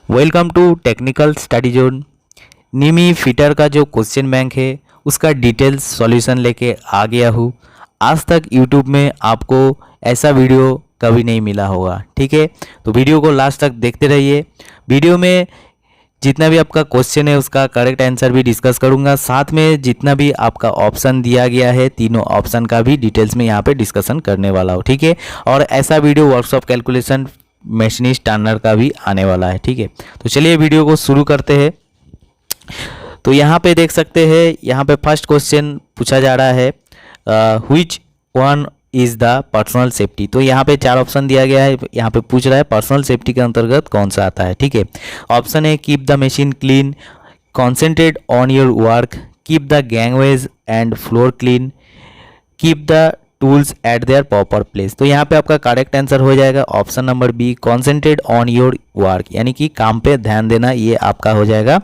Welcome to technical study zone. NIMI fitter का जो question bank है उसका डिटेल्स सॉल्यूशन लेके आ गया हूँ। आज तक यूट्यूब में आपको ऐसा वीडियो कभी नहीं मिला होगा, ठीक है। तो वीडियो को लास्ट तक देखते रहिए। वीडियो में जितना भी आपका क्वेश्चन है उसका करेक्ट आंसर भी डिस्कस करूंगा, साथ में जितना भी आपका ऑप्शन दिया गया है तीनों ऑप्शन का भी डिटेल्स में यहाँ पे डिस्कशन करने वाला हूँ, ठीक है। और ऐसा वीडियो वर्कशॉप कैलकुलेशन मैशनिस्ट टर्नर का भी आने वाला है, ठीक है। तो चलिए वीडियो को शुरू करते हैं। तो यहाँ पे देख सकते हैं, यहाँ पे फर्स्ट क्वेश्चन पूछा जा रहा है which one is the personal safety. तो यहाँ पे चार ऑप्शन दिया गया है, यहाँ पे पूछ रहा है पर्सनल सेफ्टी के अंतर्गत कौन सा आता है, ठीक है। ऑप्शन है keep the machine clean, concentrate on your work, keep the gangways and floor clean, keep the tools at their proper place. तो यहाँ पे आपका करेक्ट आंसर हो जाएगा option number B, concentrate on your work, यानी कि काम पे ध्यान देना, ये आपका हो जाएगा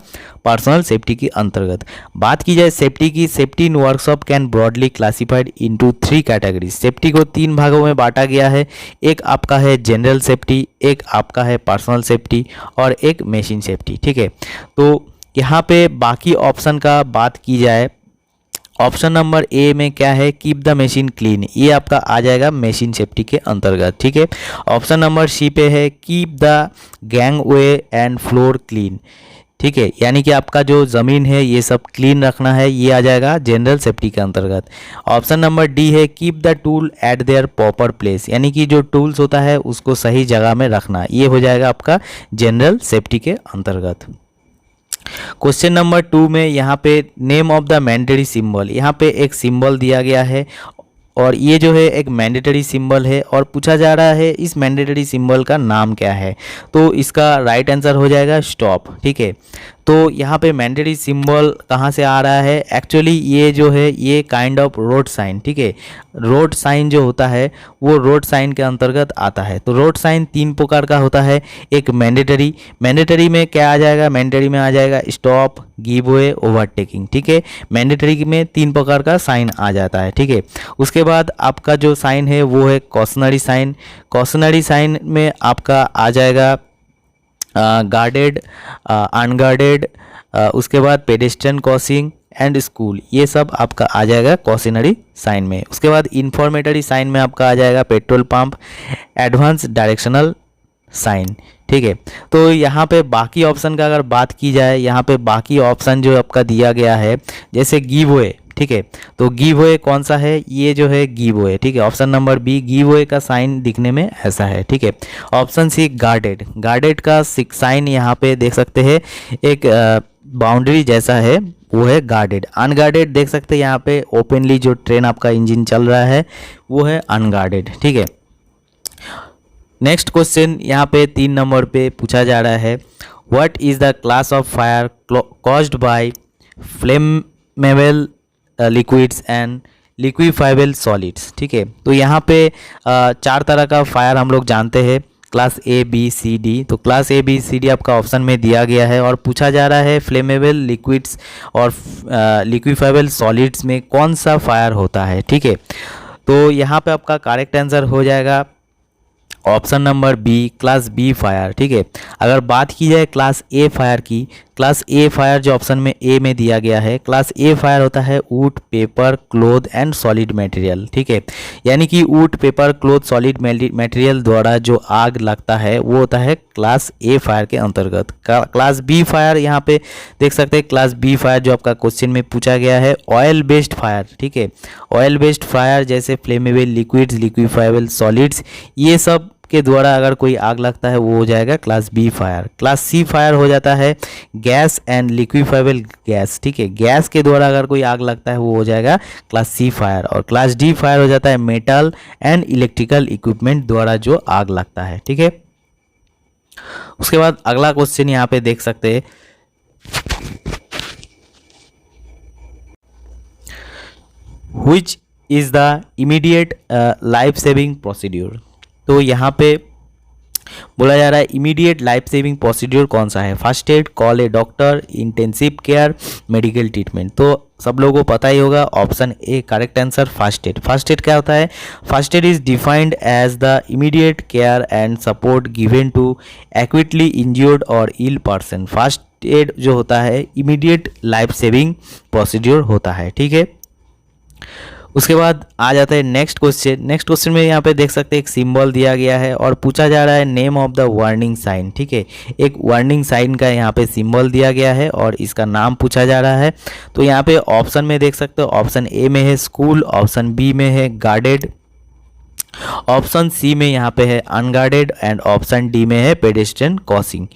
पर्सनल सेफ्टी के अंतर्गत। बात की जाए सेफ्टी की, safety in workshop can broadly classified into three categories. Safety को तीन भागों में बांटा गया है, एक आपका है जनरल सेफ्टी, एक आपका है पर्सनल सेफ्टी और एक मशीन सेफ्टी, ठीक है। तो यहाँ पे बाकी ऑप्शन का बात की जाए, ऑप्शन नंबर ए में क्या है, कीप द मशीन क्लीन, ये आपका आ जाएगा मशीन सेफ्टी के अंतर्गत, ठीक है। ऑप्शन नंबर सी पे है keep the gangway and floor clean, ठीक है, यानी कि आपका जो ज़मीन है ये सब क्लीन रखना है, ये आ जाएगा जनरल सेफ्टी के अंतर्गत। ऑप्शन नंबर डी है keep the tool eight their proper place, यानी कि जो टूल्स होता है उसको सही जगह में रखना, ये हो जाएगा आपका जनरल सेफ्टी के अंतर्गत। क्वेश्चन नंबर 2 में यहाँ पे name of the mandatory symbol, यहाँ पे एक सिंबल दिया गया है और ये जो है एक मैंडेटरी सिंबल है और पूछा जा रहा है इस मैंडेटरी सिंबल का नाम क्या है। तो इसका राइट आंसर हो जाएगा स्टॉप, ठीक है। तो यहाँ पे मैंडेटरी सिंबल कहाँ से आ रहा है, एक्चुअली ये जो है ये काइंड ऑफ रोड साइन, ठीक है। रोड साइन जो होता है वो रोड साइन के अंतर्गत आता है। तो रोड साइन तीन प्रकार का होता है, एक मैंडेटरी, मैंडेटरी में क्या आ जाएगा, मैंडेटरी में आ जाएगा स्टॉप, गिव वे, ओवरटेकिंग, ठीक है। मैंडेटरी में तीन प्रकार का साइन आ जाता है, ठीक है। उसके बाद आपका जो साइन है वो है कॉशनरी साइन, कॉशनरी साइन में आपका आ जाएगा गार्डेड, अनगार्डेड, उसके बाद पेडेस्ट्रियन क्रॉसिंग एंड स्कूल, ये सब आपका आ जाएगा कॉशनरी साइन में। उसके बाद इंफॉर्मेटरी साइन में आपका आ जाएगा petrol pump, advance directional sign, ठीक है। तो यहाँ पे बाकी ऑप्शन का अगर बात की जाए, यहाँ पे बाकी ऑप्शन जो आपका दिया गया है जैसे गिव वे, ठीक है। तो गिव वे कौन सा है, ये जो है गिव वे, ठीक है। Option number B, give way का साइन दिखने में ऐसा है, ठीक है। ऑप्शन सी गार्डेड, गार्डेड का साइन यहाँ पे देख सकते हैं एक बाउंड्री जैसा है, वो है गार्डेड। अनगार्डेड देख सकते हैं यहाँ पे ओपनली जो ट्रेन आपका इंजन चल रहा है वो है अनगार्डेड, ठीक है। नेक्स्ट क्वेश्चन यहाँ पे 3 नंबर पे पूछा जा रहा है what is the class of fire caused by flammable liquids and liquefiable solids, ठीक है। तो यहाँ पे चार तरह का फायर हम लोग जानते हैं, class A B C D. तो class A B C D आपका ऑप्शन में दिया गया है और पूछा जा रहा है फ्लेमेबल लिक्विड्स और लिक्विफाइबल सॉलिड्स में कौन सा फायर होता है, ठीक है। तो यहाँ पे आपका करेक्ट आंसर हो जाएगा option number B, class B fire, ठीक है। अगर बात की जाए क्लास ए फायर की, क्लास ए फायर जो ऑप्शन में ए में दिया गया है, क्लास ए फायर होता है wood, paper, cloth and solid material, ठीक है। यानी कि would, paper, cloth, solid material द्वारा जो आग लगता है वो होता है क्लास ए फायर के अंतर्गत। क्लास बी फायर यहाँ पे देख सकते हैं, क्लास बी फायर जो आपका क्वेश्चन में पूछा गया है ऑयल बेस्ड फायर, ठीक है। ऑयल बेस्ड फायर जैसे फ्लेमेबल लिक्विड्स, लिक्विफाइबल सॉलिड्स, ये सब के द्वारा अगर कोई आग लगता है वो हो जाएगा class B fire. Class C fire हो जाता है गैस एंड लिक्विफाइबल गैस, ठीक है। गैस के द्वारा अगर कोई आग लगता है वो हो जाएगा क्लास सी फायर। और क्लास डी फायर हो जाता है मेटल एंड इलेक्ट्रिकल इक्विपमेंट द्वारा जो आग लगता है, ठीक है। उसके बाद अगला क्वेश्चन यहाँ पे देख सकते हैं which is the immediate life saving procedure. तो यहाँ पे बोला जा रहा है इमीडिएट लाइफ सेविंग प्रोसीड्योर कौन सा है? First aid, call a doctor, intensive care, medical treatment. तो सब लोगों को पता ही होगा, option A correct answer first aid. First aid क्या होता है? First aid is defined as the immediate care and support given to acutely injured और इल पर्सन। फर्स्ट एड जो होता है इमीडिएट लाइफ सेविंग प्रोसीड्योर होता है, ठीक है। उसके बाद आ जाता है नेक्स्ट क्वेश्चन। नेक्स्ट क्वेश्चन में यहाँ पे देख सकते हैं एक सिंबल दिया गया है और पूछा जा रहा है name of the warning sign, ठीक है। एक वार्निंग साइन का यहाँ पे सिंबल दिया गया है और इसका नाम पूछा जा रहा है। तो यहाँ पे ऑप्शन में देख सकते हो, ऑप्शन ए में है स्कूल, ऑप्शन बी में है गार्डेड, ऑप्शन सी में यहाँ पे है अनगार्डेड एंड ऑप्शन डी में है पेडेस्ट्रियन क्रॉसिंग,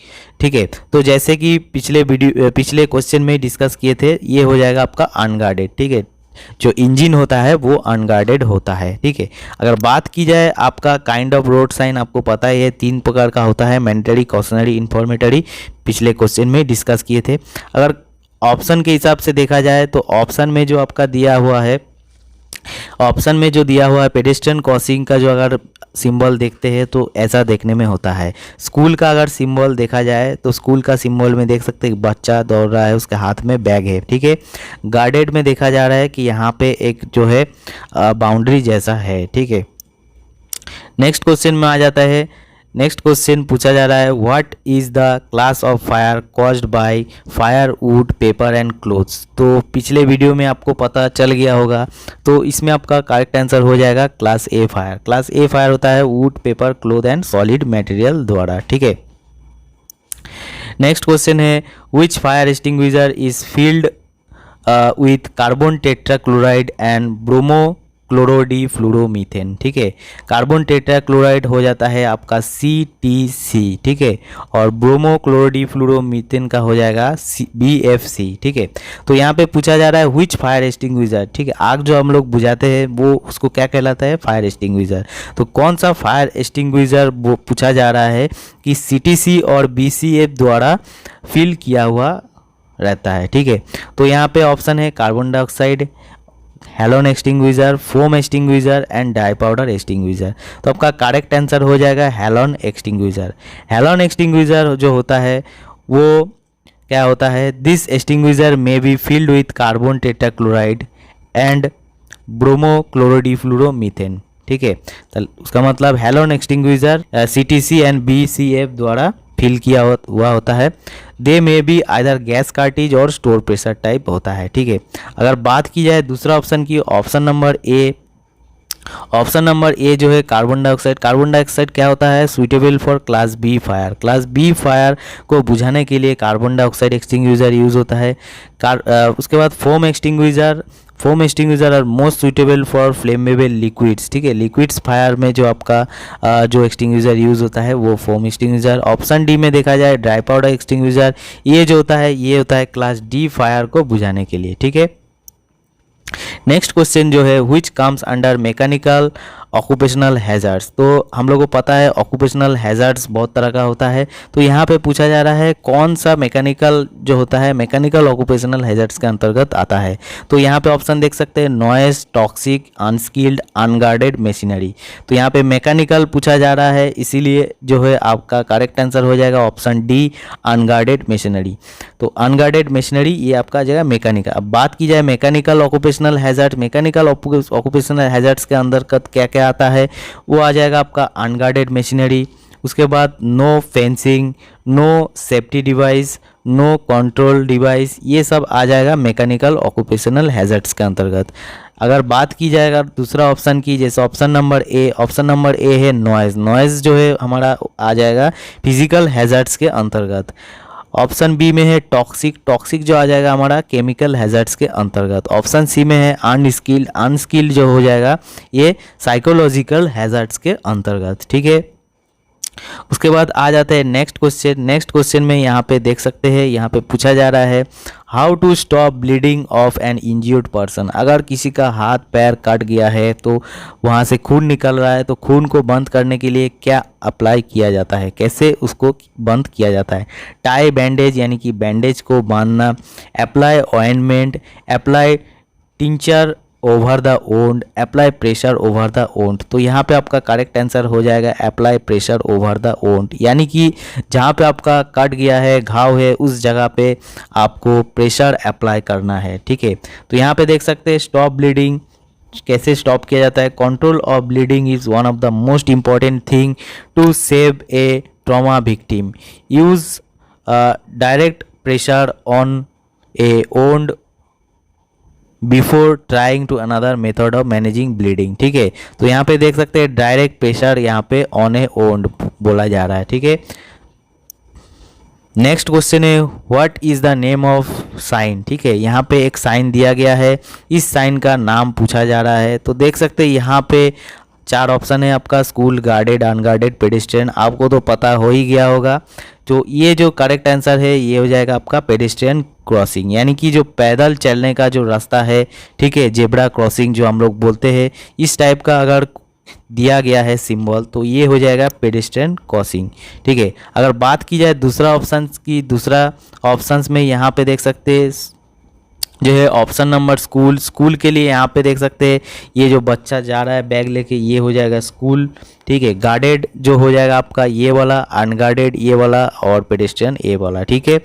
ठीक है। तो जैसे कि पिछले क्वेश्चन में डिस्कस किए थे, ये हो जाएगा आपका अनगार्डेड, ठीक है। जो इंजन होता है वो अनगार्डेड होता है, ठीक है। अगर बात की जाए आपका काइंड ऑफ रोड साइन, आपको पता ही है 3 प्रकार का होता है, मैंडेटरी, कॉशनरी, इन्फॉर्मेटरी, पिछले क्वेश्चन में डिस्कस किए थे। अगर ऑप्शन के हिसाब से देखा जाए तो ऑप्शन में जो आपका दिया हुआ है, ऑप्शन में जो दिया हुआ है पेडेस्ट्रियन क्रॉसिंग का जो अगर सिंबल देखते हैं तो ऐसा देखने में होता है। स्कूल का अगर सिंबल देखा जाए तो स्कूल का सिंबल में देख सकते हैं बच्चा दौड़ रहा है, उसके हाथ में बैग है, ठीक है। गार्डेड में देखा जा रहा है कि यहाँ पे एक जो है बाउंड्री जैसा है, ठीक है। नेक्स्ट क्वेश्चन में आ जाता है, नेक्स्ट क्वेश्चन पूछा जा रहा है what is the class of fire caused by fire would paper and clothes. तो पिछले वीडियो में आपको पता चल गया होगा, तो इसमें आपका करेक्ट आंसर हो जाएगा class A fire. Class A fire होता है wood, paper, cloth and solid material द्वारा, ठीक है। नेक्स्ट क्वेश्चन है which fire extinguisher is filled with carbon tetrachloride and bromochlorodifluoromethane, ठीक है। कार्बन टेट्राक्लोराइड हो जाता है आपका CTC, ठीक है, और ब्रोमो क्लोरोडीफ्लोरोमीथेन का हो जाएगा BFC, ठीक है। तो यहाँ पे पूछा जा रहा है व्हिच फायर एक्सटिंग्विशर, ठीक है। आग जो हम लोग बुझाते हैं वो उसको क्या कहलाता है? Fire extinguisher. तो कौन सा फायर एक्सटिंग्विशर वो पूछा जा रहा है कि CTC और BCF द्वारा फिल किया हुआ रहता है, ठीक है। तो यहाँ पे ऑप्शन है carbon dioxide, halon extinguisher, foam extinguisher and dry powder extinguisher. तो आपका करेक्ट आंसर हो जाएगा हेलोन एक्सटिंग्विशर। हेलोन एक्सटिंग्विशर जो होता है वो क्या होता है? This extinguisher may be filled with carbon tetrachloride and bromochlorodifluoromethane, ठीक है। तो उसका मतलब halon extinguisher CTC and BCF द्वारा फिल किया हुआ होता है। दे में भी आइदर गैस कार्टिज और स्टोर प्रेशर टाइप होता है, ठीक है। अगर बात की जाए दूसरा ऑप्शन की, option number A, option number A जो है कार्बन डाइऑक्साइड। कार्बन डाइऑक्साइड क्या होता है? Suitable for class B fire. Class B fire को बुझाने के लिए कार्बन डाइऑक्साइड एक्सटिंग्विशर यूज़ होता है। उसके बाद foam extinguisher, foam extinguisher are most suitable for flammable liquids, ठीक है। लिक्विड्स फायर में जो आपका जो एक्सटिंग्विशर यूज़ होता है वो फोम एक्सटिंग्विशर। ऑप्शन डी में देखा जाए ड्राई पाउडर एक्सटिंग्विशर, ये जो होता है ये होता है क्लास डी फायर को बुझाने के लिए, ठीक है। नेक्स्ट क्वेश्चन जो है which comes under mechanical occupational hazards. तो हम लोगों को पता है ऑक्यूपेशनल हैज़ार्ड्स बहुत तरह का होता है, तो यहाँ पे पूछा जा रहा है कौन सा मैकेनिकल जो होता है मैकेनिकल ऑक्यूपेशनल हैज़ार्ड्स के अंतर्गत आता है। तो यहाँ पे ऑप्शन देख सकते हैं noise, toxic, unskilled, unguarded machinery. तो यहाँ पे मैकेनिकल पूछा जा रहा है, इसीलिए जो है आपका करेक्ट आंसर हो जाएगा ऑप्शन डी अनगार्डेड मशीनरी। तो अनगार्डेड मशीनरी ये आपका आ जाएगा मैकेनिकल। अब बात की जाए mechanical occupational hazard, mechanical occupational hazards के अंतर्गत क्या क्या आता है वो आ जाएगा आपका अनगार्डेड मशीनरी, उसके बाद no fencing, no safety device, no control device, ये सब आ जाएगा मैकेनिकल ऑक्यूपेशनल हैज़ार्ड्स के अंतर्गत। अगर बात की जाएगा दूसरा ऑप्शन की, जैसे ऑप्शन नंबर ए है नॉइज़। नॉइज़ जो है हमारा आ जाएगा फिजिकल हैज़ार्ड्स के अंतर्गत। ऑप्शन बी में है टॉक्सिक, टॉक्सिक जो आ जाएगा हमारा केमिकल हैज़ार्ड्स के अंतर्गत। ऑप्शन सी में है अनस्किल्ड, अनस्किल्ड जो हो जाएगा ये साइकोलॉजिकल हैज़ार्ड्स के अंतर्गत, ठीक है। उसके बाद आ जाते हैं नेक्स्ट क्वेश्चन। नेक्स्ट क्वेश्चन में यहाँ पे देख सकते हैं, यहाँ पे पूछा जा रहा है how to stop bleeding of an injured person. अगर किसी का हाथ पैर कट गया है तो वहाँ से खून निकल रहा है, तो खून को बंद करने के लिए क्या अप्लाई किया जाता है, कैसे उसको बंद किया जाता है? टाई बैंडेज यानी कि बैंडेज को बांधना, apply ointment, apply tincture over the wound, apply pressure over the wound. तो यहाँ पे आपका करेक्ट आंसर हो जाएगा apply pressure over the wound, यानी कि जहाँ पे आपका कट गया है, घाव है, उस जगह पे आपको प्रेशर अप्लाई करना है। ठीक है, तो यहाँ पे देख सकते हैं स्टॉप ब्लीडिंग कैसे स्टॉप किया जाता है। Control of bleeding is one of the most important thing to save a trauma victim. Use direct pressure on a wound before trying to another method of managing bleeding. ठीक है, तो यहाँ पे देख सकते हैं डायरेक्ट प्रेशर यहाँ पे ऑन ए ओंड बोला जा रहा है। ठीक है, नेक्स्ट क्वेश्चन है what is the name of sine. ठीक है, यहाँ पे एक साइन दिया गया है, इस साइन का नाम पूछा जा रहा है। तो देख सकते हैं यहाँ पे 4 ऑप्शन है आपका, स्कूल, गार्डेड, अनगार्डेड, पेडेस्ट्रियन। आपको तो पता हो ही गया होगा। तो ये जो करेक्ट आंसर है ये हो जाएगा आपका पेडेस्ट्रियन क्रॉसिंग, यानी कि जो पैदल चलने का जो रास्ता है। ठीक है, जेब्रा क्रॉसिंग जो हम लोग बोलते हैं, इस टाइप का अगर दिया गया है सिंबल तो ये हो जाएगा पेडेस्ट्रियन क्रॉसिंग। ठीक है, अगर बात की जाए दूसरा ऑप्शन की, दूसरा ऑप्शंस में यहाँ पे देख सकते हैं जो है ऑप्शन नंबर स्कूल। स्कूल के लिए यहाँ पे देख सकते हैं ये जो बच्चा जा रहा है बैग लेके, ये हो जाएगा स्कूल। ठीक है, गार्डेड जो हो जाएगा आपका ये वाला, अनगार्डेड ये वाला, और पेडेस्ट्रियन ये वाला। ठीक है,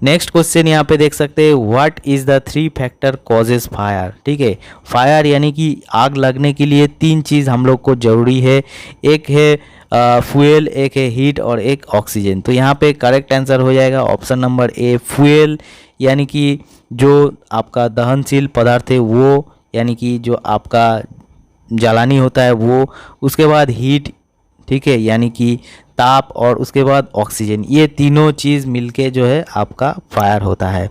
नेक्स्ट क्वेश्चन यहाँ पे देख सकते हैं what is the 3 factor causes fire. ठीक है, फायर यानी कि आग लगने के लिए 3 चीज़ हम लोग को ज़रूरी है, एक है फ्यूल, एक है हीट और एक ऑक्सीजन। तो यहाँ पे करेक्ट आंसर हो जाएगा ऑप्शन नंबर ए फ्यूल, यानी कि जो आपका दहनशील पदार्थ है वो, यानी कि जो आपका जलानी होता है वो, उसके बाद हीट, ठीक है, यानी कि ताप, और उसके बाद ऑक्सीजन। ये तीनों चीज़ मिलके जो है आपका फायर होता है।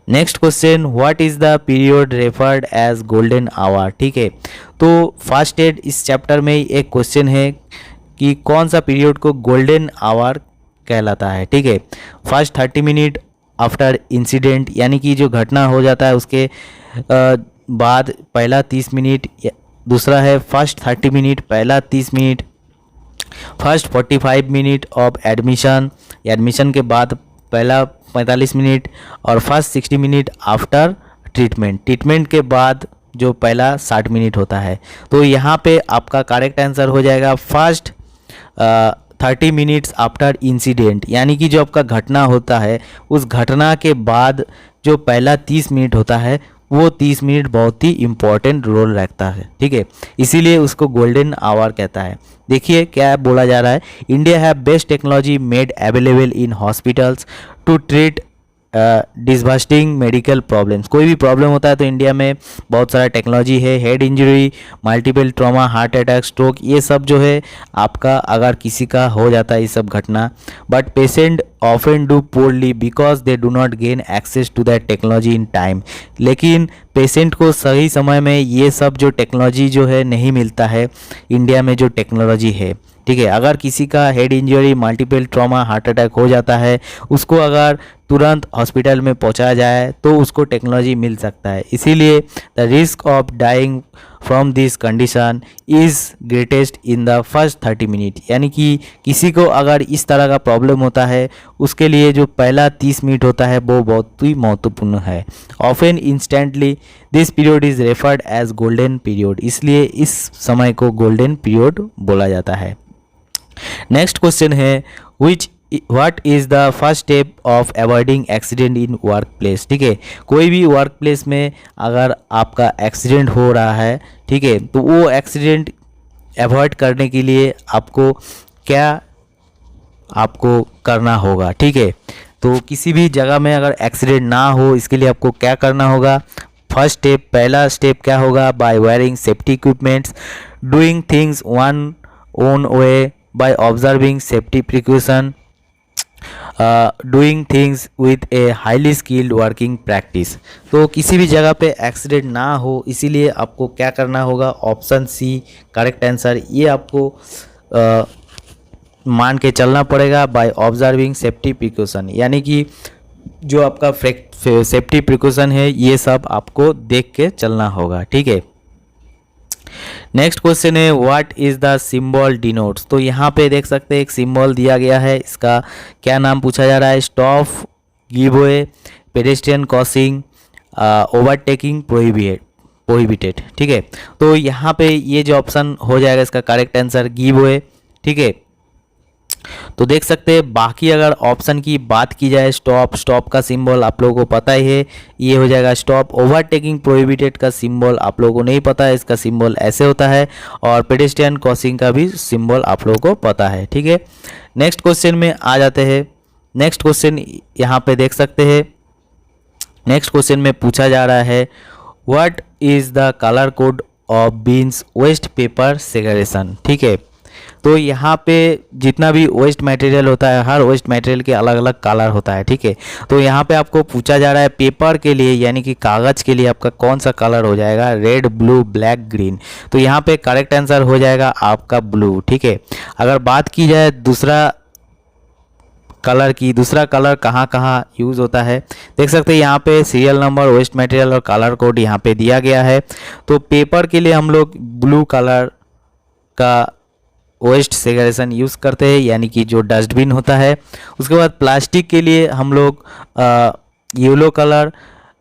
Next question what is the period referred as golden hour. ठीक है, तो फर्स्ट एड इस चैप्टर में एक क्वेश्चन है कि कौन सा पीरियड को गोल्डन आवर कहलाता है। ठीक है, फर्स्ट 30 मिनट आफ्टर इंसिडेंट, यानी कि जो घटना हो जाता है उसके बाद पहला 30 मिनट, दूसरा है फर्स्ट 30 मिनट, पहला 30 minute, first 45 minute of admission, admission के बाद पहला 45 मिनट, और first 60 minute after treatment, treatment के बाद जो पहला 60 मिनट होता है। तो यहाँ पे आपका करेक्ट आंसर हो जाएगा फर्स्ट 30 मिनट्स आफ्टर इंसिडेंट, यानी कि जो आपका घटना होता है उस घटना के बाद जो पहला 30 मिनट होता है वो 30 मिनट बहुत ही इम्पोर्टेंट रोल रखता है। ठीक है, इसीलिए उसको गोल्डन आवर कहता है। देखिए क्या बोला जा रहा है, India have best technology made available in hospitals to treat disgusting medical problems. कोई भी प्रॉब्लम होता है तो इंडिया में बहुत सारा टेक्नोलॉजी है, head injury, multiple trauma, heart attack, stroke, ये सब जो है आपका अगर किसी का हो जाता है ये सब घटना, but patient often do poorly because they do not gain access to that technology in time. लेकिन पेशेंट को सही समय में ये सब जो टेक्नोलॉजी जो है नहीं मिलता है इंडिया में जो टेक्नोलॉजी है। ठीक है, अगर किसी का head injury, multiple trauma, heart attack हो जाता है, उसको अगर तुरंत हॉस्पिटल में पहुंचाया जाए तो उसको टेक्नोलॉजी मिल सकता है। इसीलिए the risk of dying from this condition is greatest in the first 30 minute, यानी कि किसी को अगर इस तरह का प्रॉब्लम होता है उसके लिए जो पहला 30 मिनट होता है वो बहुत ही महत्वपूर्ण है। Often instantly this period is referred as golden period, इसलिए इस समय को गोल्डन पीरियड बोला जाता है। नेक्स्ट क्वेश्चन है what is the first step of avoiding accident in work place. ठीक है, कोई भी वर्क प्लेस में अगर आपका एक्सीडेंट हो रहा है, ठीक है, तो वो एक्सीडेंट अवॉइड करने के लिए आपको क्या करना होगा। ठीक है, तो किसी भी जगह में अगर एक्सीडेंट ना हो इसके लिए आपको क्या करना होगा। फर्स्ट स्टेप, पहला स्टेप क्या होगा, by wearing safety equipments, doing things one own way, by observing safety precaution, doing things with a highly skilled working practice। तो किसी भी जगह पे एक्सीडेंट ना हो इसीलिए आपको क्या करना होगा, ऑप्शन सी करेक्ट आंसर। ये आपको मान के चलना पड़ेगा बाय ऑब्जर्विंग सेफ्टी प्रिकॉशन, यानी कि जो आपका सेफ्टी प्रिकॉशन है ये सब आपको देख के चलना होगा। ठीक है, नेक्स्ट क्वेश्चन है what is the symbol denotes. तो यहाँ पे देख सकते हैं एक सिंबल दिया गया है, इसका क्या नाम पूछा जा रहा है, stop, give way, pedestrian crossing, overtaking, prohibited. ठीक है, तो यहाँ पे ये जो ऑप्शन हो जाएगा इसका करेक्ट आंसर गिव वे। ठीक है, तो देख सकते हैं बाकी अगर ऑप्शन की बात की जाए, स्टॉप, स्टॉप का सिंबल आप लोगों को पता ही है, ये हो जाएगा स्टॉप। ओवरटेकिंग प्रोहिबिटेड का सिंबल आप लोगों को नहीं पता है, इसका सिंबल ऐसे होता है। और पेडेस्ट्रियन क्रॉसिंग का भी सिंबल आप लोगों को पता है। ठीक है, नेक्स्ट क्वेश्चन में आ जाते हैं। नेक्स्ट क्वेश्चन यहाँ पे देख सकते हैं, नेक्स्ट क्वेश्चन में पूछा जा रहा है what is the colour code of bins waste paper segregation. ठीक है, तो यहाँ पे जितना भी वेस्ट मटेरियल होता है, हर वेस्ट मटेरियल के अलग अलग कलर होता है। ठीक है, तो यहाँ पे आपको पूछा जा रहा है पेपर के लिए यानी कि कागज़ के लिए आपका कौन सा कलर हो जाएगा, रेड, ब्लू, ब्लैक, ग्रीन। तो यहाँ पे करेक्ट आंसर हो जाएगा आपका ब्लू। ठीक है, अगर बात की जाए दूसरा कलर की, दूसरा कलर कहाँ कहाँ यूज़ होता है, देख सकते हैं यहाँ पे सीरियल नंबर, वेस्ट मटेरियल और कलर कोड यहाँ पे दिया गया है। तो पेपर के लिए हम लोग ब्लू कलर का वेस्ट सेग्रेगेशन यूज़ करते हैं यानी कि जो डस्टबिन होता है। उसके बाद प्लास्टिक के लिए हम लोग येलो कलर,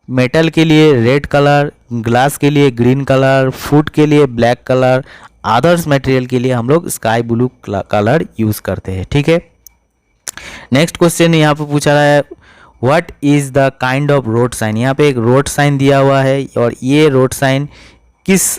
मेटल के लिए रेड कलर, ग्लास के लिए ग्रीन कलर, फूड के लिए ब्लैक कलर, अदर्स मटेरियल के लिए हम लोग स्काई ब्लू कलर यूज़ करते हैं। ठीक है, नेक्स्ट क्वेश्चन यहाँ पे पूछा रहा है what is the kind of road sign. यहाँ पे एक रोड साइन दिया हुआ है और ये रोड साइन किस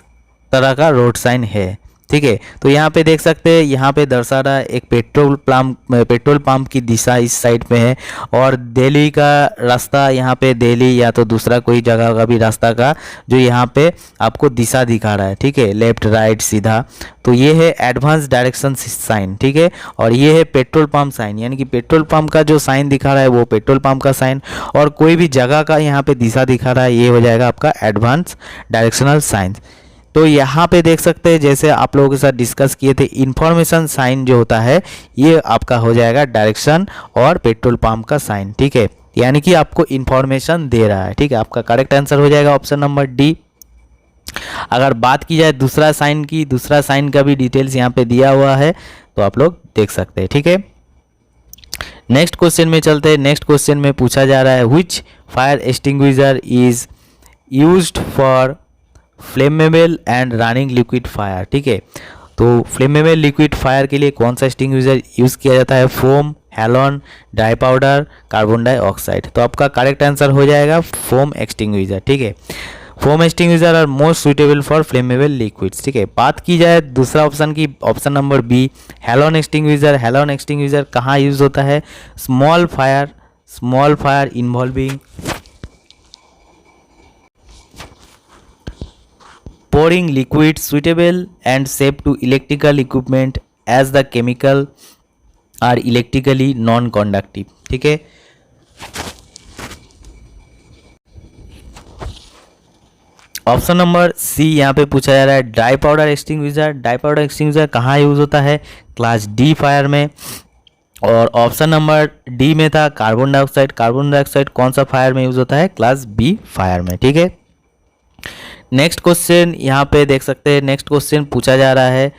तरह का रोड साइन है। ठीक है, तो यहाँ पे देख सकते हैं, यहाँ पे दर्शा रहा है एक पेट्रोल पंप की दिशा इस साइड पे है और दिल्ली का रास्ता, यहाँ पे दिल्ली या तो दूसरा कोई जगह का भी रास्ता का जो यहाँ पे आपको दिशा दिखा रहा है। ठीक है, लेफ्ट राइट सीधा, तो ये है एडवांस डायरेक्शन साइन। ठीक है, और ये है पेट्रोल पंप साइन यानी कि पेट्रोल पंप का जो साइन दिखा रहा है वो पेट्रोल पंप का साइन, और कोई भी जगह का यहाँ पे दिशा दिखा रहा है ये हो जाएगा आपका एडवांस डायरेक्शनल साइन। तो यहाँ पे देख सकते हैं जैसे आप लोगों के साथ डिस्कस किए थे, इंफॉर्मेशन साइन जो होता है ये आपका हो जाएगा डायरेक्शन और पेट्रोल पंप का साइन। ठीक है, यानी कि आपको इंफॉर्मेशन दे रहा है। ठीक है, आपका करेक्ट आंसर हो जाएगा ऑप्शन नंबर डी। अगर बात की जाए दूसरा साइन की, दूसरा साइन का भी डिटेल्स यहाँ पे दिया हुआ है तो आप लोग देख सकते हैं। ठीक है, नेक्स्ट क्वेश्चन में चलते हैं। नेक्स्ट क्वेश्चन में पूछा जा रहा है which fire extinguisher is used for flammable and running liquid fire. ठीक है, तो फ्लेमेबल लिक्विड फायर के लिए कौन सा एक्सटिंग्विशर यूज़ किया जाता है, foam, halon, dry powder, carbon dioxide. तो आपका करेक्ट आंसर हो जाएगा फोम एक्सटिंग्विशर। ठीक है, foam extinguisher are most suitable for flammable liquids. ठीक है, बात की जाए दूसरा ऑप्शन की, option number B halon extinguisher. Halon extinguisher कहाँ यूज़ होता है, small fire involving pouring liquid suitable and safe to electrical equipment as the chemical are electrically non-conductive। ठीक है, ऑप्शन नंबर सी यहाँ पे पूछा जा रहा है dry powder extinguisher. Dry powder extinguisher कहाँ यूज़ होता है, क्लास डी फायर में। और ऑप्शन नंबर डी में था कार्बन डाइऑक्साइड। कार्बन डाइऑक्साइड कौन सा फायर में यूज़ होता है, क्लास बी फायर में। ठीक है, नेक्स्ट क्वेश्चन यहाँ पे देख सकते हैं। नेक्स्ट क्वेश्चन पूछा जा रहा है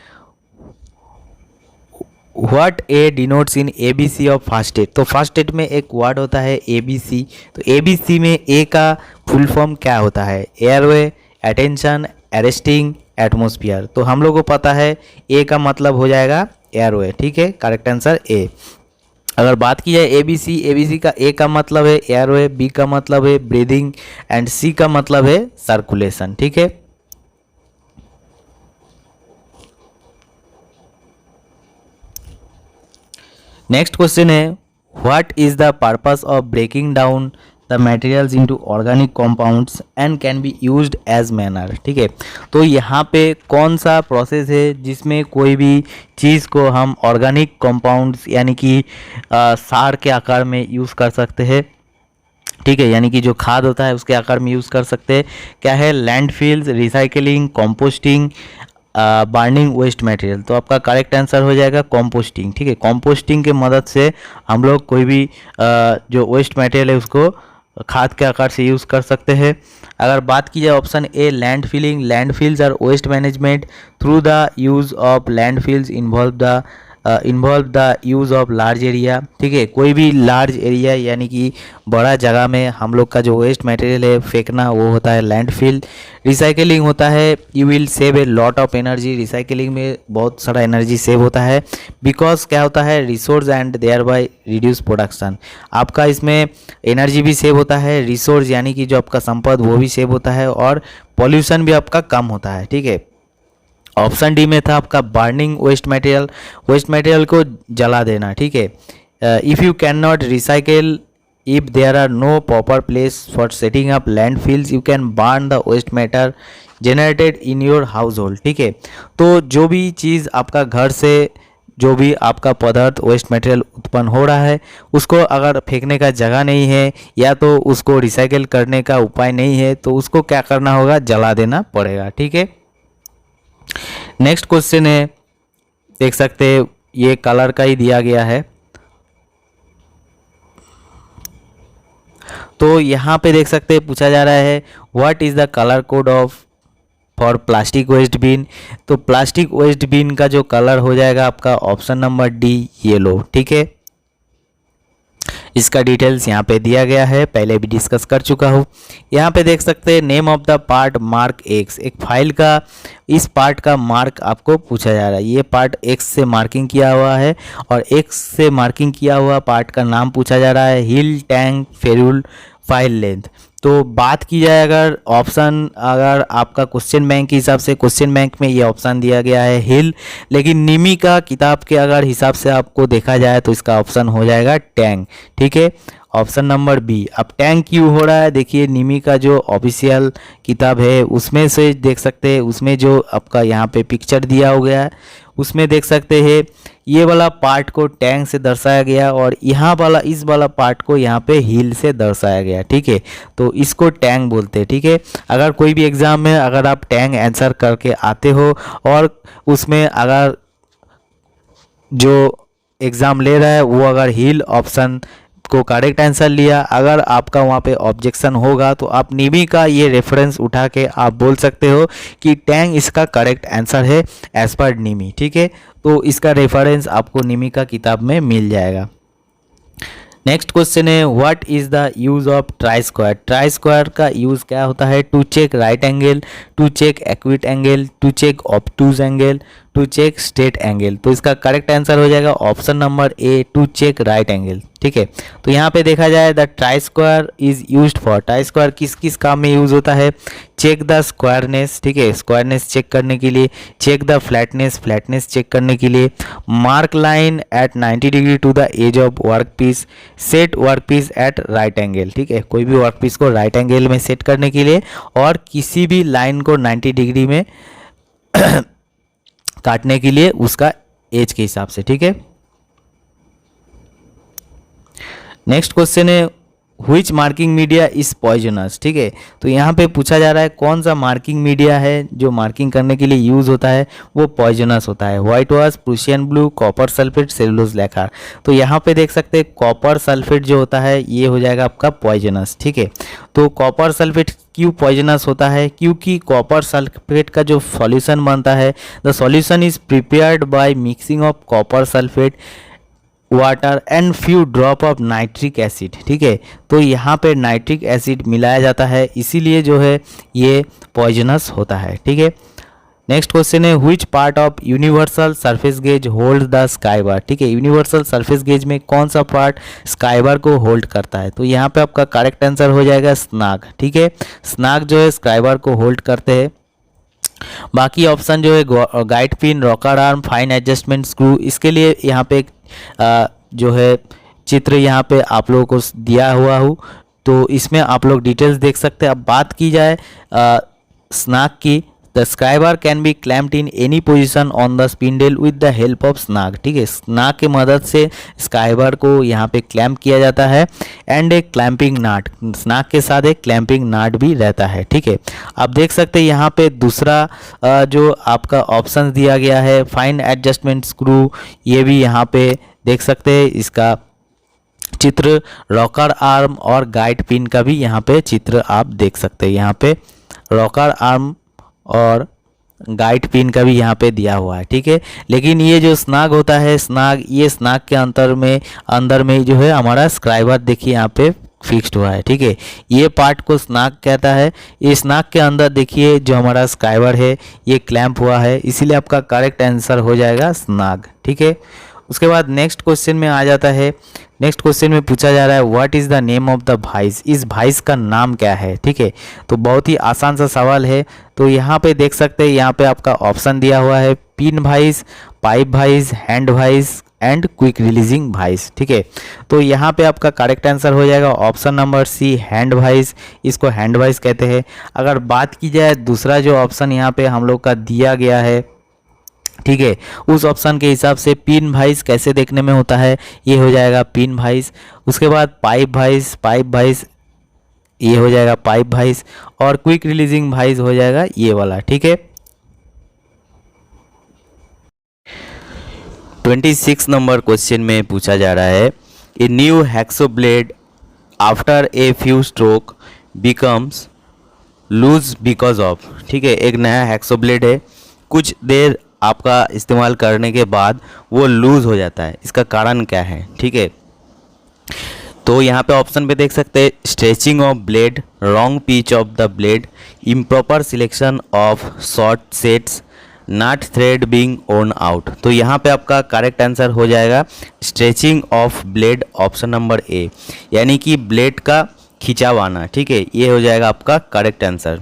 what A denotes in ABC of first aid. तो फर्स्ट एड में एक वर्ड होता है एबीसी, तो एबीसी में ए का फुल फॉर्म क्या होता है, एयरवे, अटेंशन, अरेस्टिंग, एटमॉस्फेयर। तो हम लोग को पता है ए का मतलब हो जाएगा एयरवे। ठीक है, करेक्ट आंसर ए। अगर बात की जाए एबीसी का ए का मतलब है एयरवे, बी का मतलब है ब्रीदिंग एंड सी का मतलब है सर्कुलेशन। ठीक है, नेक्स्ट क्वेश्चन है what is the purpose of breaking down the materials into organic compounds and can be used as manner. ठीक है, तो यहाँ पे कौन सा प्रोसेस है जिसमें कोई भी चीज़ को हम ऑर्गेनिक कंपाउंड्स यानी कि सार के आकार में यूज़ कर सकते हैं। ठीक है, यानी कि जो खाद होता है उसके आकार में यूज़ कर सकते हैं। क्या है, landfills, recycling, composting, burning waste material. तो आपका करेक्ट आंसर हो जाएगा कंपोस्टिंग। ठीक है, कंपोस्टिंग के मदद से हम लोग कोई भी जो वेस्ट मटेरियल है उसको खाद के आकार से यूज़ कर सकते हैं। अगर बात की जाए option A landfilling, landfills are waste management through the use of landfills involve the involve the use of large area, ठीक है। कोई भी लार्ज एरिया यानी कि बड़ा जगह में हम लोग का जो वेस्ट मटेरियल है फेंकना, वो होता है लैंडफिल। रिसाइकलिंग होता है, you will save a lot of energy. Recycling में बहुत सारा एनर्जी सेव होता है, बिकॉज क्या होता है, resource and thereby reduce production. आपका इसमें एनर्जी भी सेव होता है, रिसोर्स यानी कि जो आपका संपद वो भी सेव होता है, और पॉल्यूशन भी आपका कम होता है, ठीक है। ऑप्शन डी में था आपका burning waste material, waste material को जला देना, ठीक है। If you can not recycle, if there are no proper place for setting up landfills, you can burn the waste matter generated in your household, ठीक है। तो जो भी चीज़ आपका घर से, जो भी आपका पदार्थ वेस्ट मटेरियल उत्पन्न हो रहा है, उसको अगर फेंकने का जगह नहीं है या तो उसको रिसाइकिल करने का उपाय नहीं है, तो उसको क्या करना होगा, जला देना पड़ेगा, ठीक है। नेक्स्ट क्वेश्चन है, देख सकते हैं ये कलर का ही दिया गया है। तो यहाँ पे देख सकते हैं पूछा जा रहा है what is the colour code of for plastic waste bin. तो प्लास्टिक वेस्ट बिन का जो कलर हो जाएगा आपका ऑप्शन नंबर डी, येलो, ठीक है। इसका डिटेल्स यहाँ पे दिया गया है, पहले भी डिस्कस कर चुका हूँ। यहाँ पे देख सकते हैं name of the part mark x, एक फाइल का इस पार्ट का मार्क आपको पूछा जा रहा है। ये पार्ट एक्स से मार्किंग किया हुआ है और एक्स से मार्किंग किया हुआ पार्ट का नाम पूछा जा रहा है, हिल टैंक फेरुल फाइल लेंथ। तो बात की जाए अगर ऑप्शन, अगर आपका क्वेश्चन बैंक के हिसाब से, क्वेश्चन बैंक में ये ऑप्शन दिया गया है हिल, लेकिन निमी का किताब के अगर हिसाब से आपको देखा जाए तो इसका ऑप्शन हो जाएगा टैंक, ठीक है। Option number B. अब टैंक क्यों हो रहा है, देखिए निमी का जो ऑफिशियल किताब है उसमें से देख सकते हैं, उसमें जो आपका यहाँ पे पिक्चर दिया हो गया है उसमें देख सकते हैं ये वाला पार्ट को टैंक से दर्शाया गया और यहाँ वाला, इस वाला पार्ट को यहाँ पे हील से दर्शाया गया, ठीक है। तो इसको टैंक बोलते हैं, ठीक है। अगर कोई भी एग्जाम में अगर आप टैंक आंसर करके आते हो और उसमें अगर जो एग्ज़ाम ले रहा है वो अगर हील ऑप्शन को करेक्ट आंसर लिया, अगर आपका वहाँ पे ऑब्जेक्शन होगा तो आप निमी का ये रेफरेंस उठा के आप बोल सकते हो कि टैंक इसका करेक्ट आंसर है एज पर निमी, ठीक है। तो इसका रेफरेंस आपको निमी का किताब में मिल जाएगा। नेक्स्ट क्वेश्चन है what is the use of try square. Try square का यूज़ क्या होता है, to check right angle, to check acute angle, to check obtuse angle, to check straight angle. तो इसका करेक्ट आंसर हो जाएगा option number A, to check right angle, ठीक है। तो यहाँ पे देखा जाए the try square is used for, try square किस किस काम में यूज़ होता है, चेक द स्क्वायरनेस, ठीक है, स्क्वायरनेस चेक करने के लिए, check the flatness, flatness check करने के लिए, mark line at 90 degree to the edge of work piece, set work piece at right angle, ठीक है, कोई भी वर्क पीस को राइट एंगल में सेट करने के लिए और किसी भी लाइन को 90 डिग्री में काटने के लिए उसका एज के हिसाब से, ठीक है। नेक्स्ट क्वेश्चन है which marking media is poisonous, ठीक है। तो यहाँ पे पूछा जा रहा है कौन सा मार्किंग मीडिया है जो मार्किंग करने के लिए यूज़ होता है वो पॉइजनस होता है, white wash, Prussian blue, copper sulphate, cellulose lacquer. तो यहाँ पे देख सकते हैं कॉपर सल्फेट जो होता है ये हो जाएगा आपका पॉइजनस, ठीक है। तो कॉपर सल्फेट क्यों पॉइजनस होता है, क्योंकि कॉपर सल्फेट का जो सॉल्यूशन बनता है, the solution is prepared by mixing of copper sulphate water and few drop of nitric acid, ठीक है। तो यहाँ पे नाइट्रिक एसिड मिलाया जाता है, इसीलिए जो है ये पॉइजनस होता है, ठीक है। नेक्स्ट क्वेश्चन है which part of universal surface gauge hold the scriber, ठीक है। यूनिवर्सल सरफेस गेज में कौन सा पार्ट स्काई बार को होल्ड करता है, तो यहाँ पे आपका करेक्ट आंसर हो जाएगा स्नाग, ठीक है। स्नाग जो है स्काई बार को होल्ड करते हैं। बाकी ऑप्शन जो है guide pin, rocker arm, fine adjustment screw, इसके लिए यहाँ पे जो है चित्र यहाँ पे आप लोगों को दिया हुआ हूँ, तो इसमें आप लोग डिटेल्स देख सकते हैं। अब बात की जाए स्नाग की, the scriber can be clamped in any position on the spindle with the help of snug, ठीक है। स्नाग की मदद से स्काई बार को यहाँ पे क्लैम्प किया जाता है एंड एक क्लैम्पिंग नाट, स्नाग के साथ एक क्लैम्पिंग नाट भी रहता है, ठीक है। आप देख सकते हैं यहाँ पे दूसरा जो आपका ऑप्शन दिया गया है फाइन एडजस्टमेंट स्क्रू, ये भी यहाँ पे देख सकते हैं, इसका चित्र रॉकर आर्म और गाइड पिन का भी यहाँ पे चित्र आप देख सकते हैं। यहाँ पे रॉकर आर्म और गाइड पिन का भी यहाँ पे दिया हुआ है, ठीक है। लेकिन ये जो स्नाग होता है, स्नाग, ये स्नाग के अंदर में जो है हमारा स्क्राइबर देखिए यहाँ पे फिक्स्ड हुआ है, ठीक है। ये पार्ट को स्नाग कहता है। ये स्नाग के अंदर देखिए जो हमारा स्क्राइबर है ये क्लैंप हुआ है, इसीलिए आपका करेक्ट आंसर हो जाएगा स्नाग, ठीक है। उसके बाद नेक्स्ट क्वेश्चन में आ जाता है। नेक्स्ट क्वेश्चन में पूछा जा रहा है what is the name of the vice, इस भाइस का नाम क्या है, ठीक है। तो बहुत ही आसान सा सवाल है। तो यहाँ पे देख सकते हैं, यहाँ पे आपका ऑप्शन दिया हुआ है pin vice, pipe vice, hand vice and quick releasing vice, ठीक है। तो यहाँ पे आपका करेक्ट आंसर हो जाएगा option number C, hand vice. इसको हैंड भाइस कहते हैं। अगर बात की जाए दूसरा जो ऑप्शन यहाँ पे हम लोग का दिया गया है, ठीक है, उस ऑप्शन के हिसाब से पिन भाइस कैसे देखने में होता है, ये हो जाएगा पिन भाइस। उसके बाद पाइप भाइस, पाइप भाइस ये हो जाएगा पाइप भाइस। और क्विक रिलीजिंग भाइस हो जाएगा ये वाला, ठीक है। 26 नंबर क्वेश्चन में पूछा जा रहा है a new hacksaw blade after a few stroke becomes loose because of, ठीक है। एक नया हैक्सो ब्लेड है, कुछ देर आपका इस्तेमाल करने के बाद वो लूज़ हो जाता है, इसका कारण क्या है, ठीक है। तो यहाँ पे ऑप्शन पे देख सकते हैं stretching of blade, wrong pitch of the blade, improper selection of short sets, not thread being own out. तो यहाँ पे आपका करेक्ट आंसर हो जाएगा stretching of blade, option number ए, यानी कि ब्लेड का खिंचाव आना, ठीक है। ये हो जाएगा आपका correct answer.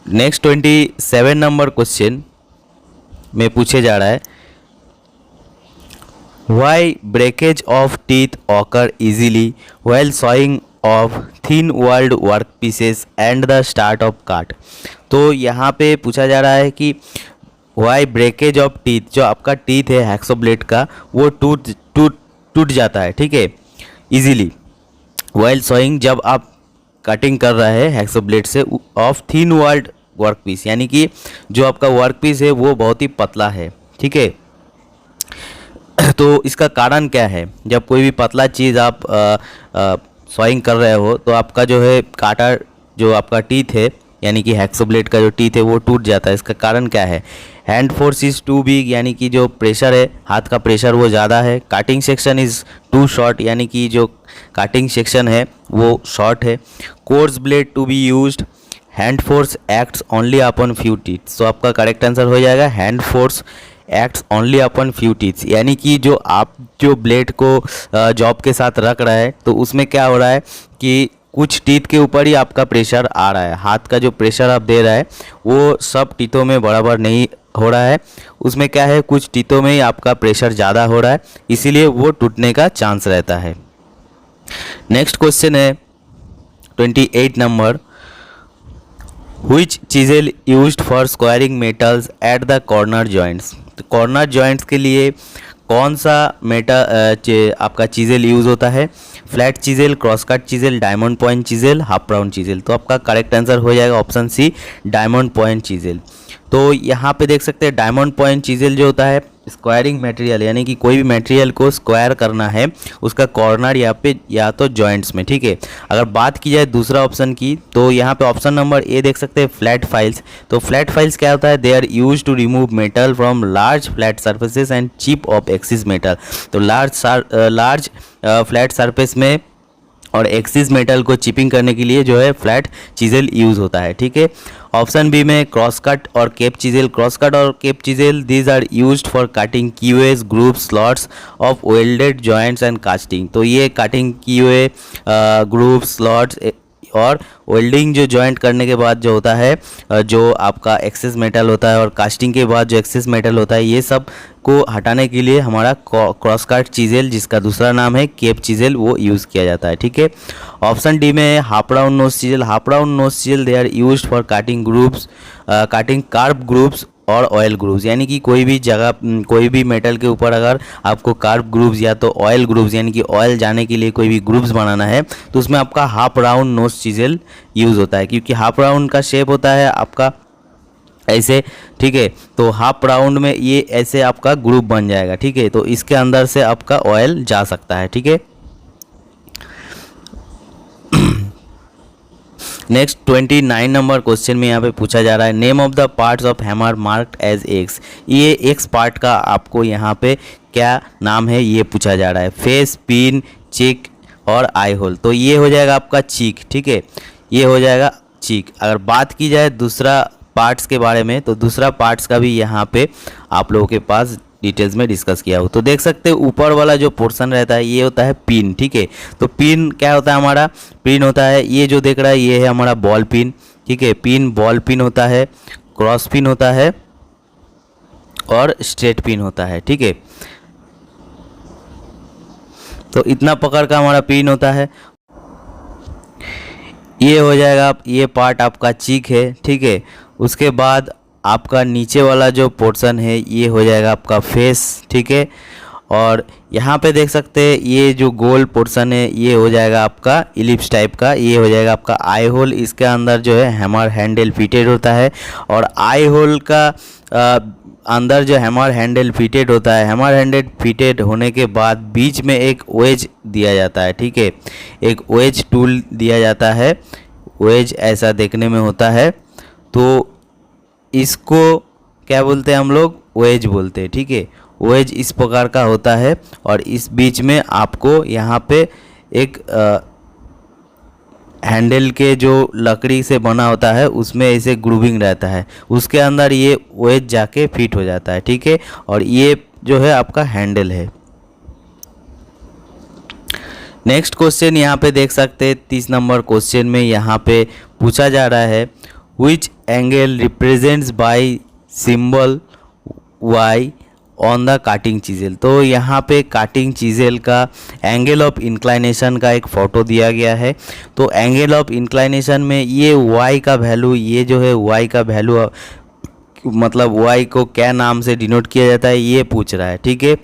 Next 27 number question में पूछे जा रहा है why breakage of teeth occur easily while sawing of thin walled work pieces and the start of cut. तो यहाँ पे पूछा जा रहा है कि वाई ब्रेकेज ऑफ टीथ, जो आपका टीथ है हैक्सो ब्लेड का वो टूट जाता है, ठीक है, इजीली व्हाइल सॉइंग, जब आप कटिंग कर रहा है हैक्सो ब्लेड से of thin walled work piece, यानी कि जो आपका वर्क पीस है वो बहुत ही पतला है, ठीक है। तो इसका कारण क्या है, जब कोई भी पतला चीज़ आप सॉइंग कर रहे हो तो आपका जो है काटा, जो आपका टीथ है यानी कि हैक्सो ब्लेड का जो टीथ है वो टूट जाता है, इसका कारण क्या है। Hand force is too big, यानी कि जो प्रेशर है हाथ का प्रेशर वो ज़्यादा है। Cutting section is too short, यानी कि जो काटिंग सेक्शन है वो शॉर्ट है। Coarse blade to be used, hand force acts only upon few teeth. तो आपका करेक्ट आंसर हो जाएगा hand force acts only upon few teeth, यानी कि जो आप जो ब्लेड को जॉब के साथ रख रहा है तो उसमें क्या हो रहा है कि कुछ टीथ के ऊपर ही आपका प्रेशर आ रहा है, हाथ का जो प्रेशर आप दे रहा है वो सब टीथों में बराबर नहीं हो रहा है, उसमें क्या है कुछ टीथों में ही आपका प्रेशर ज़्यादा हो रहा है, इसीलिए वो टूटने का चांस रहता है। नेक्स्ट क्वेश्चन है 28 number, Which chisel used for squaring metals at the corner joints। तो कॉर्नर जॉइंट्स के लिए कौन सा आपका चीज़ेल यूज़ होता है। Flat chisel, cross cut chisel, diamond point chisel, half round chisel. तो आपका करेक्ट आंसर हो जाएगा option C, diamond point chisel. तो यहाँ पे देख सकते हैं डायमंड पॉइंट चीज़ेल जो होता है स्क्वायरिंग मटेरियल, यानी कि कोई भी मटेरियल को स्क्वायर करना है उसका कॉर्नर यहाँ पे या तो जॉइंट्स में, ठीक है। अगर बात की जाए दूसरा ऑप्शन की तो यहाँ पे ऑप्शन नंबर ए देख सकते हैं फ्लैट फाइल्स। तो फ्लैट फाइल्स क्या होता है, they are use to remove metal from large flat surfaces and chip off excess metal. तो लार्ज फ्लैट सरफेस में और एक्सिस मेटल को चिपिंग करने के लिए जो है फ्लैट चीज़ेल यूज़ होता है, ठीक है। ऑप्शन बी में क्रॉस कट और केप चीज़ेल, क्रॉस कट और cape chisel these are used for cutting keyways, groove, slots of welded joints and casting. तो ये कटिंग कीवे, ग्रुप, स्लॉट्स और वेल्डिंग जो जॉइंट करने के बाद जो होता है जो आपका एक्सेस मेटल होता है और कास्टिंग के बाद जो एक्सेस मेटल होता है, ये सब को हटाने के लिए हमारा क्रॉस कट चीज़ेल, जिसका दूसरा नाम है केप चीज़ेल, वो यूज़ किया जाता है, ठीक है। ऑप्शन डी में half round nose chisel, half round nose chisel they are used for cutting grooves, cutting curved grooves और ऑयल ग्रुप्स, यानी कि कोई भी जगह कोई भी मेटल के ऊपर अगर आपको कार्ब ग्रुप्स या तो ऑयल ग्रुप्स यानी कि ऑयल जाने के लिए कोई भी ग्रुप्स बनाना है तो उसमें आपका हाफ राउंड नोज चीज़ेल यूज़ होता है, क्योंकि हाफ राउंड का शेप होता है आपका ऐसे, ठीक है। तो हाफ राउंड में ये ऐसे आपका ग्रुप बन जाएगा, ठीक है। तो इसके अंदर से आपका ऑयल जा सकता है, ठीक है। नेक्स्ट 29 नंबर क्वेश्चन में यहाँ पे पूछा जा रहा है name of the parts of hammer marked as X. ये एक्स पार्ट का आपको यहाँ पे क्या नाम है ये पूछा जा रहा है। फेस, पिन, चिक और आई होल। तो ये हो जाएगा आपका चीक, ठीक है, ये हो जाएगा चीक। अगर बात की जाए दूसरा पार्ट्स के बारे में तो दूसरा पार्ट्स का भी यहाँ पे आप लोगों के पास डिटेल्स में डिस्कस किया हो। तो देख सकते हैं ऊपर वाला जो पोर्शन रहता है ये होता है पिन, ठीक है। तो पिन क्या होता है हमारा, पिन होता है ये जो देख रहा है ये है हमारा बॉल पिन, ठीक है। पिन बॉल पिन होता है, क्रॉस पिन होता है और स्ट्रेट पिन होता है, ठीक है। तो इतना पकड़ का हमारा पिन होता है। ये हो जाएगा, ये पार्ट आपका चीक है, ठीक है। उसके बाद आपका नीचे वाला जो पोर्शन है ये हो जाएगा आपका फेस, ठीक है। और यहाँ पे देख सकते हैं ये जो गोल पोर्शन है ये हो जाएगा आपका इलिप्स टाइप का, ये हो जाएगा आपका आई होल। इसके अंदर जो है हैमर हैंडल फिटेड होता है और आई होल का अंदर जो हैमर हैंडल फिटेड होता है, हैमर हैंडल फिटेड होने के बाद बीच में एक वेज दिया जाता है, ठीक है। एक वेज टूल दिया जाता है, वेज ऐसा देखने में होता है। तो इसको क्या बोलते हैं हम लोग, वेज बोलते हैं, ठीक है। वेज इस प्रकार का होता है और इस बीच में आपको यहाँ पे एक हैंडल के जो लकड़ी से बना होता है उसमें ऐसे ग्रूविंग रहता है, उसके अंदर ये वेज जाके फिट हो जाता है, ठीक है। और ये जो है आपका हैंडल है। नेक्स्ट क्वेश्चन यहाँ पे देख सकते हैं 30 नंबर क्वेश्चन में यहाँ पे पूछा जा रहा है which angle represents by symbol y on the cutting chisel। तो यहाँ पे काटिंग चीज़ेल का एंगल ऑफ इंक्लाइनेशन का एक फ़ोटो दिया गया है। तो एंगल ऑफ इंक्लाइनेशन में ये y का वैल्यू, ये जो है y का वैल्यू मतलब y को क्या नाम से डिनोट किया जाता है ये पूछ रहा है, ठीक है।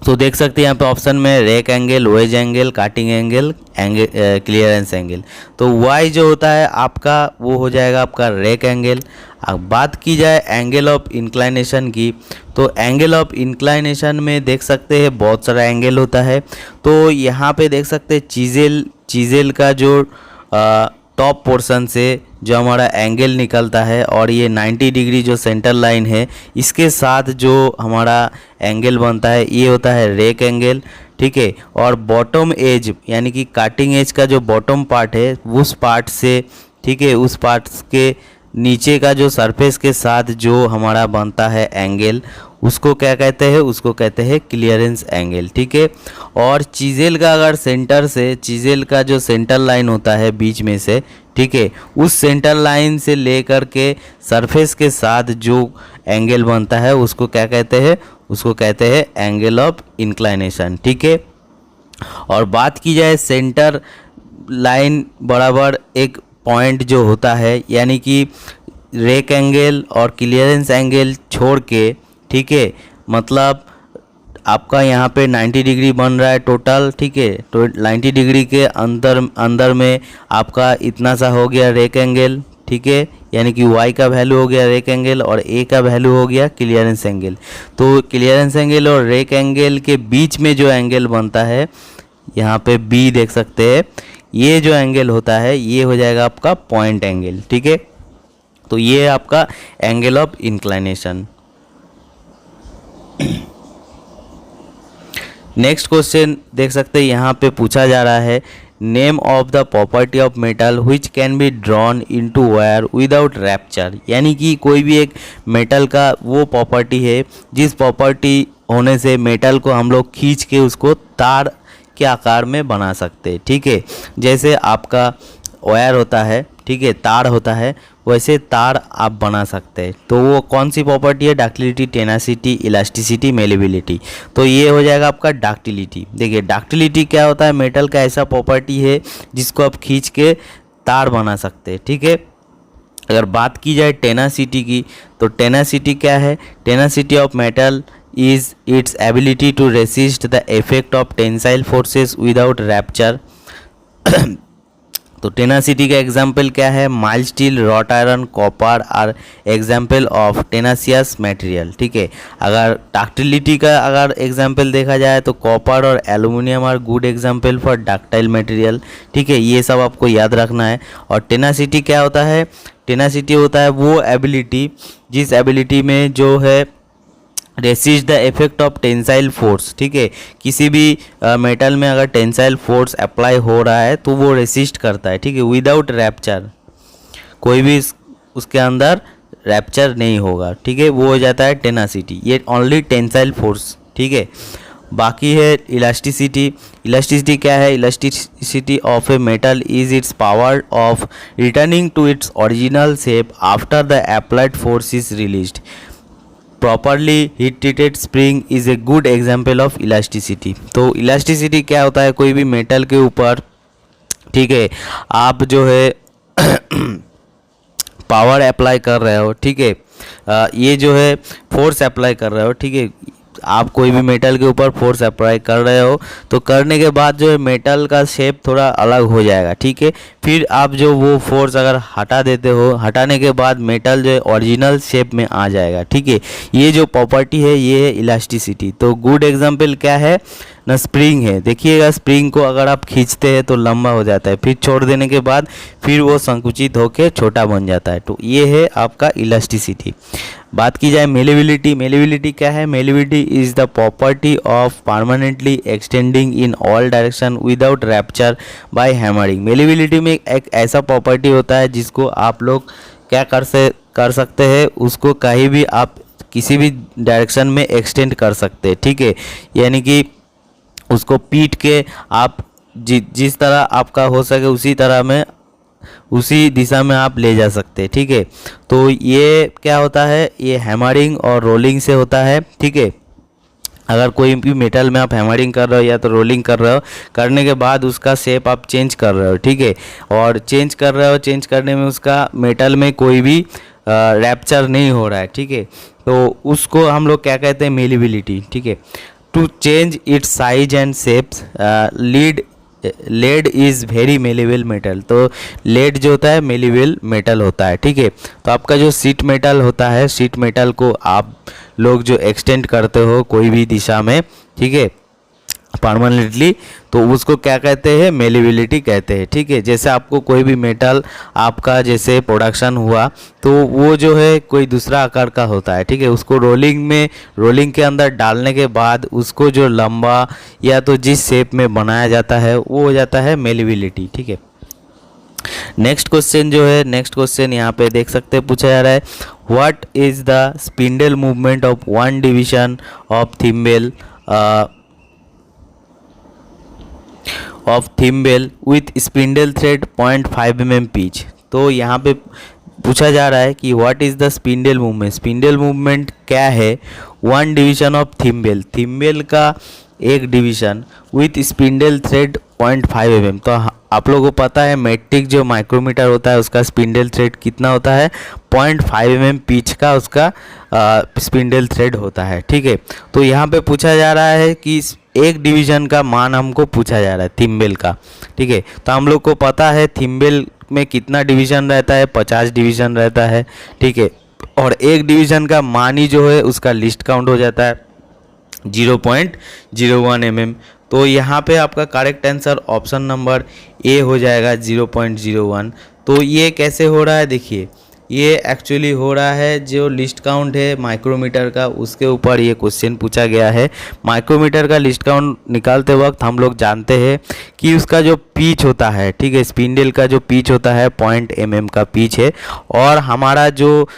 तो देख सकते हैं यहाँ पे ऑप्शन में rake angle, wedge angle, cutting angle, clearance angle. तो y जो होता है आपका वो हो जाएगा आपका रेक एंगल। अब बात की जाए एंगल ऑफ इंक्लाइनेशन की तो एंगल ऑफ इंक्लाइनेशन में देख सकते हैं बहुत सारा एंगल होता है। तो यहाँ पे देख सकते हैं चीज़ेल का जो टॉप पोर्शन से जो हमारा एंगल निकलता है और ये 90 डिग्री जो सेंटर लाइन है इसके साथ जो हमारा एंगल बनता है ये होता है रेक एंगल, ठीक है। और बॉटम एज यानी कि काटिंग एज का जो बॉटम पार्ट है उस पार्ट से, ठीक है, उस पार्ट के नीचे का जो सरफेस के साथ जो हमारा बनता है एंगल उसको क्या कहते हैं, उसको कहते हैं क्लियरेंस एंगल, ठीक है। और चीज़ेल का अगर सेंटर से, चीज़ेल का जो सेंटर लाइन होता है बीच में से, ठीक है, उस सेंटर लाइन से लेकर के सरफेस के साथ जो एंगल बनता है उसको क्या कहते हैं, उसको कहते हैं एंगल ऑफ इंक्लाइनेशन, ठीक है। और बात की जाए सेंटर लाइन बराबर एक पॉइंट जो होता है यानी कि रेक एंगल और क्लियरेंस एंगल छोड़ के, ठीक है, मतलब आपका यहाँ पे 90 डिग्री बन रहा है टोटल, ठीक है। तो 90 डिग्री के अंदर में आपका इतना सा हो गया रेक एंगल, ठीक है, यानी कि y का वैल्यू हो गया रेक एंगल और a का वैल्यू हो गया क्लियरेंस एंगल। तो क्लियरेंस एंगल और रेक एंगल के बीच में जो एंगल बनता है यहाँ पे b देख सकते हैं, ये जो एंगल होता है ये हो जाएगा आपका पॉइंट एंगल, ठीक है। तो ये आपका angle of inclination. Next question देख सकते हैं यहाँ पे पूछा जा रहा है name of the property of metal which can be drawn into wire without rapture. यानी कि कोई भी एक मेटल का वो प्रॉपर्टी है जिस प्रॉपर्टी होने से मेटल को हम लोग खींच के उसको तार के आकार में बना सकते हैं, ठीक है। जैसे आपका वायर होता है, ठीक है, तार होता है, वैसे तार आप बना सकते हैं। तो वो कौन सी प्रॉपर्टी है, डक्टिलिटी, टेनासिटी, इलास्टिसिटी, मेलेबिलिटी। तो ये हो जाएगा आपका डक्टिलिटी। देखिए डक्टिलिटी क्या होता है, मेटल का ऐसा प्रॉपर्टी है जिसको आप खींच के तार बना सकते हैं, ठीक है। अगर बात की जाए टेनासिटी की तो टेनासिटी क्या है, tenacity of metal is its ability to resist the effect of tensile forces without rupture. तो टेनासिटी का एग्जाम्पल क्या है, mild steel, wrought iron, copper are example of tenacious material. ठीक है, अगर डक्टिलिटी का अगर एग्जाम्पल देखा जाए तो कॉपर और aluminium are good example for ductile material. ठीक है, ये सब आपको याद रखना है। और टेनासिटी क्या होता है, टेनासिटी होता है वो एबिलिटी जिस एबिलिटी में जो है resist the effect of tensile force. ठीक है, किसी भी मेटल में अगर टेंसाइल फोर्स अप्लाई हो रहा है तो वो रेसिस्ट करता है। ठीक है, विदाउट रैप्चर, कोई भी उसके अंदर रैप्चर नहीं होगा। ठीक है, वो हो जाता है टेनासिटी, ये ओनली टेंसाइल फोर्स। ठीक है, बाकी है इलास्टिसिटी। इलास्टिसिटी क्या है, elasticity of a metal is its power of returning to its original shape after the applied force is released. Properly heat treated spring is a good example of elasticity. तो elasticity क्या होता है, कोई भी metal के ऊपर, ठीक है, आप जो है पावर अप्लाई कर रहे हो। ठीक है, ये जो है फोर्स अप्लाई कर रहे हो। ठीक है, आप कोई भी मेटल के ऊपर फोर्स अप्लाई कर रहे हो तो करने के बाद जो है मेटल का शेप थोड़ा अलग हो जाएगा। ठीक है, फिर आप जो वो फोर्स अगर हटा देते हो, हटाने के बाद मेटल जो है ओरिजिनल शेप में आ जाएगा। ठीक है, ये जो प्रॉपर्टी है ये है इलास्टिसिटी। तो गुड एग्जांपल क्या है ना, स्प्रिंग है। देखिएगा, स्प्रिंग को अगर आप खींचते हैं तो लंबा हो जाता है, फिर छोड़ देने के बाद फिर वो संकुचित होकर छोटा बन जाता है। तो ये है आपका इलास्टिसिटी। बात की जाए मेलेबिलिटी, मेलेबिलिटी क्या है, malleability is the property of permanently extending in all direction without rupture by hammering. Malleability में एक ऐसा प्रॉपर्टी होता है जिसको आप लोग क्या कर सकते हैं, उसको कहीं भी आप किसी भी डायरेक्शन में एक्सटेंड कर सकते हैं। ठीक है, यानी कि उसको पीट के आप जिस तरह आपका हो सके उसी तरह में, उसी दिशा में आप ले जा सकते हैं। ठीक है, तो ये क्या होता है, ये हैमरिंग और रोलिंग से होता है। ठीक है, अगर कोई भी मेटल में आप हैमरिंग कर रहे हो या तो रोलिंग कर रहे हो, करने के बाद उसका शेप आप चेंज कर रहे हो। ठीक है, और चेंज कर रहे हो, चेंज करने में उसका मेटल में कोई भी रैप्चर नहीं हो रहा है। ठीक है, तो उसको हम लोग क्या कहते हैं, मेलेबिलिटी। ठीक है, to change its size and shapes, lead is very malleable metal. तो लेड जो होता है मेलेबल मेटल होता है। ठीक है, तो आपका जो शीट मेटल होता है, शीट मेटल को आप लोग जो एक्सटेंड करते हो कोई भी दिशा में, ठीक है, परमानेंटली, तो उसको क्या कहते हैं, मेलेबिलिटी कहते हैं। ठीक है, जैसे आपको कोई भी मेटल आपका जैसे प्रोडक्शन हुआ तो वो जो है कोई दूसरा आकार का होता है। ठीक है, उसको रोलिंग के अंदर डालने के बाद उसको जो लंबा या तो जिस शेप में बनाया जाता है वो हो जाता है मेलेबिलिटी। ठीक है, नेक्स्ट क्वेश्चन जो है, नेक्स्ट क्वेश्चन यहाँ पे देख सकते हैं पूछा जा रहा है, what is the spindle movement of one division of thimble with spindle thread 0.5 mm pitch. तो यहाँ पे पूछा जा रहा है कि what is the spindle movement. Spindle movement क्या है, वन डिवीजन ऑफ थिम्बल का एक division with spindle thread 0.5 mm। तो आप लोगों को पता है मेट्रिक जो माइक्रोमीटर होता है उसका स्पिंडल थ्रेड कितना होता है, 0.5 mm पिच का उसका स्पिंडल थ्रेड होता है। ठीक है, तो यहाँ पे पूछा जा रहा है कि एक डिवीजन का मान हमको पूछा जा रहा है थिम्बल का। ठीक है, तो हम लोग को पता है थिम्बल में कितना डिवीजन रहता है, 50 डिवीजन रहता है। ठीक है, और एक डिवीजन का मान ही जो है उसका लिस्ट काउंट हो जाता है 0.01 mm। तो यहाँ पे आपका करेक्ट आंसर ऑप्शन नंबर ए हो जाएगा 0.01। तो ये कैसे हो रहा है, देखिए ये एक्चुअली हो रहा है जो लिस्ट काउंट है माइक्रोमीटर का, उसके ऊपर ये क्वेश्चन पूछा गया है। माइक्रोमीटर का लिस्ट काउंट निकालते वक्त हम लोग जानते हैं कि उसका जो पिच होता है, ठीक है, स्पिंडल का जो पिच होता है 0.1 mm का पिच है, और हमारा जो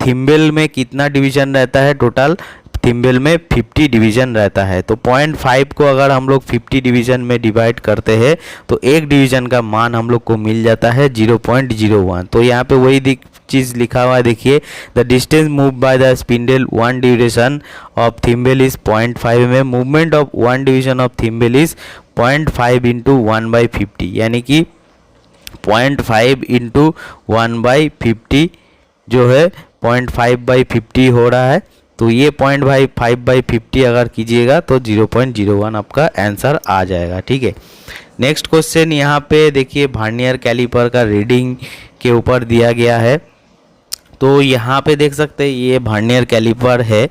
थिम्बल में कितना डिवीजन रहता है, टोटल थिम्बल में 50 डिवीजन रहता है। तो 0.5 को अगर हम लोग 50 डिवीजन में डिवाइड करते हैं तो एक डिवीजन का मान हम लोग को मिल जाता है 0.01। तो यहाँ पे वही चीज़ लिखा हुआ है, देखिए, the distance move by the spindle one division of thimble is 0.5 mm, movement of one division of thimble is 0.5 into 1/50, यानी कि 0.5 इंटू 1/50 जो है 0.5/50 हो रहा है। तो ये 0.5/50 अगर कीजिएगा तो 0.01 आपका आंसर आ जाएगा। ठीक है, नेक्स्ट क्वेश्चन यहाँ पे देखिए वर्नियर कैलिपर का रीडिंग के ऊपर दिया गया है। तो यहाँ पे देख सकते हैं ये वर्नियर कैलिपर है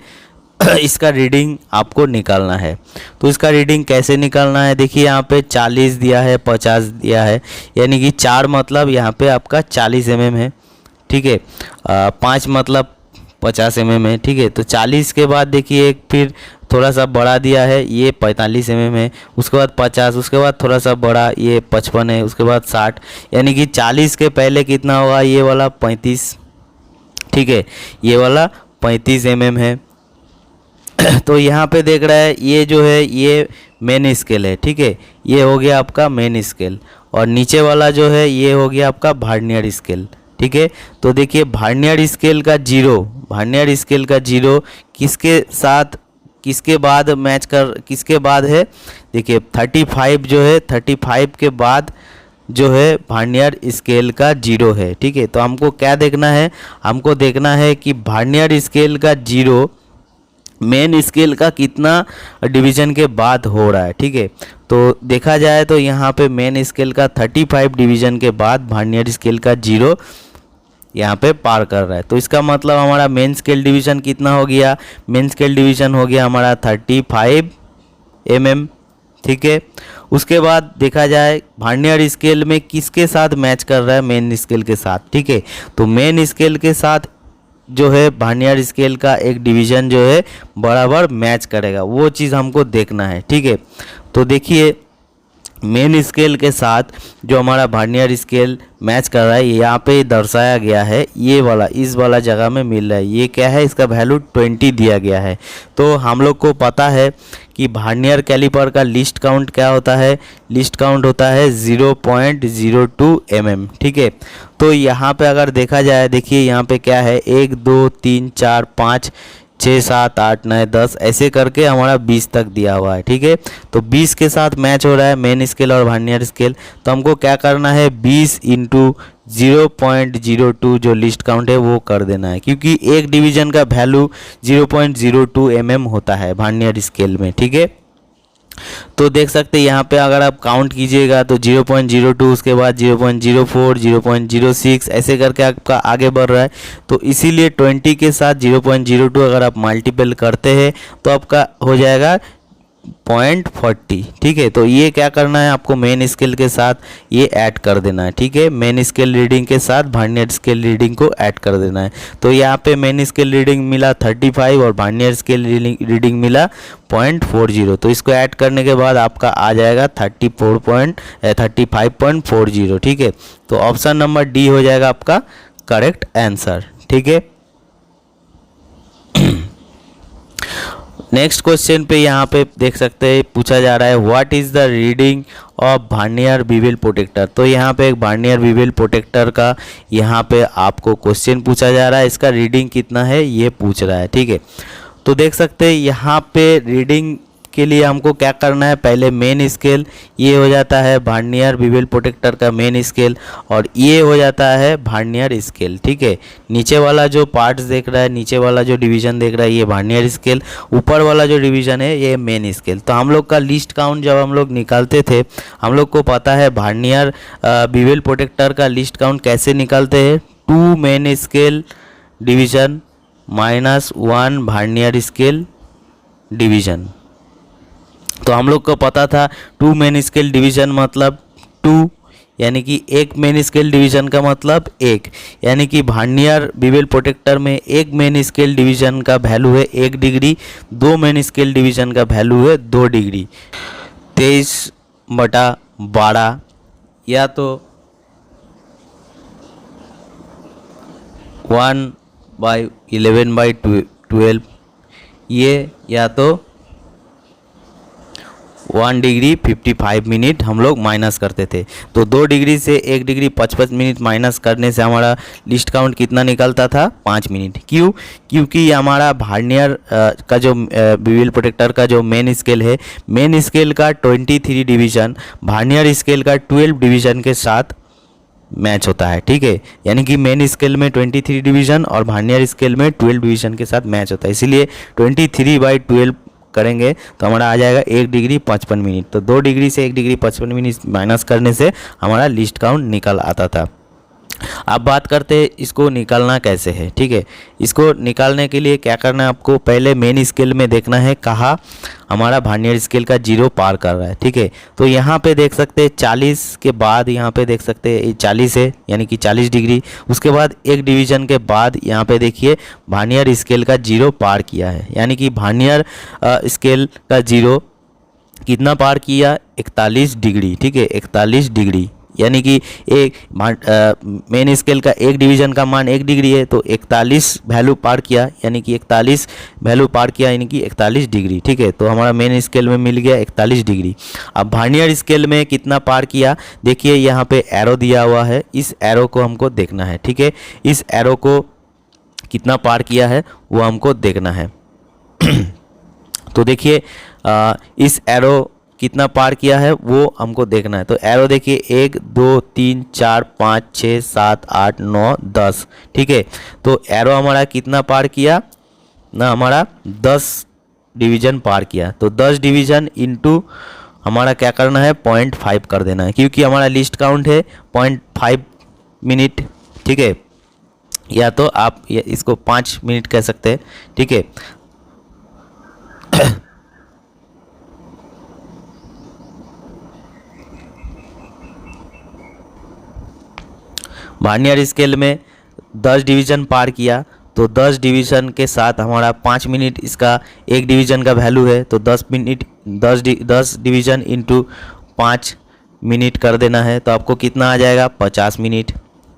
इसका रीडिंग आपको निकालना है। तो इसका रीडिंग कैसे निकालना है, देखिए यहाँ पे 40 दिया है, 50 दिया है, यानी कि 4 मतलब यहाँ पे आपका 40 mm है, ठीक है। 5 मतलब 50 mm है, ठीक है। तो 40 के बाद देखिए एक फिर थोड़ा सा बड़ा दिया है, ये 45 mm है, उसके बाद 50, उसके बाद थोड़ा सा बड़ा ये 55 है, उसके बाद 60, यानी कि 40 के पहले कितना होगा, ये वाला 35, ठीक है, ये वाला 35 mm है। तो यहाँ पे देख रहा है ये जो है ये मेन स्केल है, ठीक है, ये हो गया आपका मेन स्केल, और नीचे वाला जो है ये हो गया आपका वर्नियर स्केल, ठीक है। तो देखिए वर्नियर स्केल का जीरो, वर्नियर स्केल का जीरो किसके साथ किसके बाद मैच कर किसके बाद है, देखिए 35 जो है 35 के बाद जो है वर्नियर स्केल का जीरो है, ठीक है। तो हमको क्या देखना है, हमको देखना है कि वर्नियर स्केल का जीरो मेन स्केल का कितना डिवीजन के बाद हो रहा है, ठीक है। तो देखा जाए तो यहाँ पे मेन स्केल का 35 डिवीजन के बाद वर्नियर स्केल का जीरो यहाँ पे पार कर रहा है। तो इसका मतलब हमारा मेन स्केल डिवीजन कितना हो गया, मेन स्केल डिवीजन हो गया हमारा 35 mm, ठीक है। उसके बाद देखा जाए वर्नियर स्केल में किसके साथ मैच कर रहा है, मेन स्केल के साथ, ठीक है। तो मेन स्केल के साथ जो है वर्नियर स्केल का एक डिवीज़न जो है बराबर मैच करेगा, वो चीज़ हमको देखना है, ठीक है। तो देखिए मेन स्केल के साथ जो हमारा वर्नियर स्केल मैच कर रहा है यहाँ पे दर्शाया गया है, ये वाला इस वाला जगह में मिल रहा है, ये क्या है, इसका वैल्यू 20 दिया गया है। तो हम लोग को पता है कि वर्नियर कैलिपर का लिस्ट काउंट क्या होता है, लिस्ट काउंट होता है 0.02 mm, ठीक है। तो यहाँ पे अगर देखा जाए, देखिए यहाँ पे क्या है 1 2 3 4 5 6 7 8 9 10 ऐसे करके हमारा 20 तक दिया हुआ है, ठीक है। तो 20 के साथ मैच हो रहा है मेन स्केल और वर्नियर स्केल। तो हमको क्या करना है, 20 × 0.02 जो लिस्ट काउंट है वो कर देना है, क्योंकि एक डिवीजन का वैल्यू 0.02 mm होता है वर्नियर स्केल में, ठीक है। तो देख सकते हैं यहाँ पे अगर आप काउंट कीजिएगा तो 0.02, उसके बाद 0.04, 0.06 ऐसे करके आपका आगे बढ़ रहा है। तो इसीलिए 20 के साथ 0.02 अगर आप मल्टीपल करते हैं तो आपका हो जाएगा 0.40, ठीक है। तो ये क्या करना है, आपको मेन स्केल के साथ ये ऐड कर देना है, ठीक है। मेन स्केल रीडिंग के साथ वर्नियर स्केल रीडिंग को ऐड कर देना है। तो यहाँ पे मेन स्केल रीडिंग मिला 35 और वर्नियर स्केल रीडिंग मिला 0.40। तो इसको ऐड करने के बाद आपका आ जाएगा 35.40, ठीक है। तो ऑप्शन नंबर डी हो जाएगा आपका करेक्ट आंसर, ठीक है। नेक्स्ट क्वेश्चन पे यहाँ पे देख सकते हैं पूछा जा रहा है what is the reading of vernier bevel protractor. तो यहाँ पे एक वर्नियर बीवेल प्रोटेक्टर का यहाँ पे आपको क्वेश्चन पूछा जा रहा है, इसका रीडिंग कितना है ये पूछ रहा है, ठीक है। तो देख सकते हैं यहाँ पे रीडिंग के लिए हमको क्या करना है, पहले मेन स्केल ये हो जाता है वर्नियर बीवेल प्रोटेक्टर का मेन स्केल, और ये हो जाता है वर्नियर स्केल, ठीक है। नीचे वाला जो पार्ट्स देख रहा है, नीचे वाला जो डिवीजन देख रहा है ये वर्नियर स्केल, ऊपर वाला जो डिवीजन है ये मेन स्केल। तो हम लोग का लिस्ट काउंट जब हम लोग निकालते थे, हम लोग को पता है वर्नियर बीवेल प्रोटेक्टर का लिस्ट काउंट कैसे निकालते हैं, 2 main scale division -1 vernier scale division. तो हम लोग को पता था 2 मेन स्केल डिवीजन मतलब 2, यानी कि एक मेन स्केल डिवीजन का मतलब 1, यानी कि वर्नियर बीवेल प्रोटेक्टर में एक मेन स्केल डिवीजन का वैल्यू है 1 डिग्री, 2 मेन स्केल डिवीजन का वैल्यू है 2 डिग्री। 23/12 या तो 1/11/12 ये, या तो 1 डिग्री 55 मिनट हम लोग माइनस करते थे। तो 2 डिग्री से 1 डिग्री 55 मिनट माइनस करने से हमारा लिस्ट काउंट कितना निकलता था, 5 मिनट। क्यों, क्योंकि हमारा वर्नियर का जो बीवेल प्रोटेक्टर का जो मेन स्केल है, मेन स्केल का 23 डिवीज़न वर्नियर स्केल का 12 डिवीज़न के साथ मैच होता है, ठीक है। यानी कि मेन स्केल में 23 डिवीज़न और वर्नियर स्केल में 12 डिवीज़न के साथ मैच होता है, इसीलिए 23/12 करेंगे तो हमारा आ जाएगा 1 डिग्री 55 मिनट। तो 2 डिग्री से 1 डिग्री 55 मिनट माइनस करने से हमारा लिस्ट काउंट निकल आता था। अब बात करते हैं इसको निकालना कैसे है। ठीक है, इसको निकालने के लिए क्या करना है आपको, पहले मेन स्केल में देखना है कहाँ हमारा वर्नियर स्केल का 0 पार कर रहा है। ठीक है, तो यहाँ पे देख सकते हैं 40 के बाद यहाँ पे देख सकते हैं 40 है यानी कि 40 डिग्री। उसके बाद एक डिवीजन के बाद यहाँ पे देखिए वर्नियर स्केल का 0 पार किया है, यानी कि वर्नियर स्केल का 0 कितना पार किया, 41 डिग्री। ठीक है, 41 डिग्री, यानी कि एक मेन स्केल का एक डिवीजन का मान 1 डिग्री है, तो 41 वैल्यू पार किया, यानी कि 41 वैल्यू पार किया, यानी कि 41 डिग्री। ठीक है, तो हमारा मेन स्केल में मिल गया 41 डिग्री। अब वर्नियर स्केल में कितना पार किया, देखिए यहाँ पे एरो दिया हुआ है, इस एरो को हमको देखना है। ठीक है, इस एरो को कितना पार किया है वो हमको देखना है। तो देखिए इस एरो कितना पार किया है वो हमको देखना है। तो एरो देखिए 1 2 3 4 5 6 7 8 9 10। ठीक है, तो एरो हमारा कितना पार किया ना, हमारा 10 डिवीजन पार किया। तो 10 डिवीजन इंटू हमारा क्या करना है 0.5 कर देना है, क्योंकि हमारा लिस्ट काउंट है 0.5 मिनट। ठीक है, या तो आप इसको 5 मिनट कह सकते हैं। ठीक है, वर्नियर स्केल में 10 डिवीज़न पार किया, तो 10 डिवीज़न के साथ हमारा 5 मिनट इसका एक डिवीज़न का वैल्यू है, तो 10 मिनट 10 डिवीज़न इंटू 5 मिनट कर देना है, तो आपको कितना आ जाएगा 50 मिनट।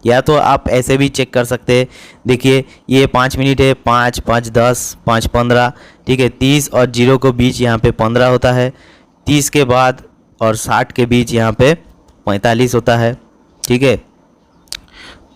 या तो आप ऐसे भी चेक कर सकते हैं, देखिए ये 5 मिनट है, 5 5 10 5 15। ठीक है, 30 और 0 के बीच यहाँ पे 15 होता है, 30 के बाद और 60 के बीच यहाँ पे 45 होता है। ठीक है,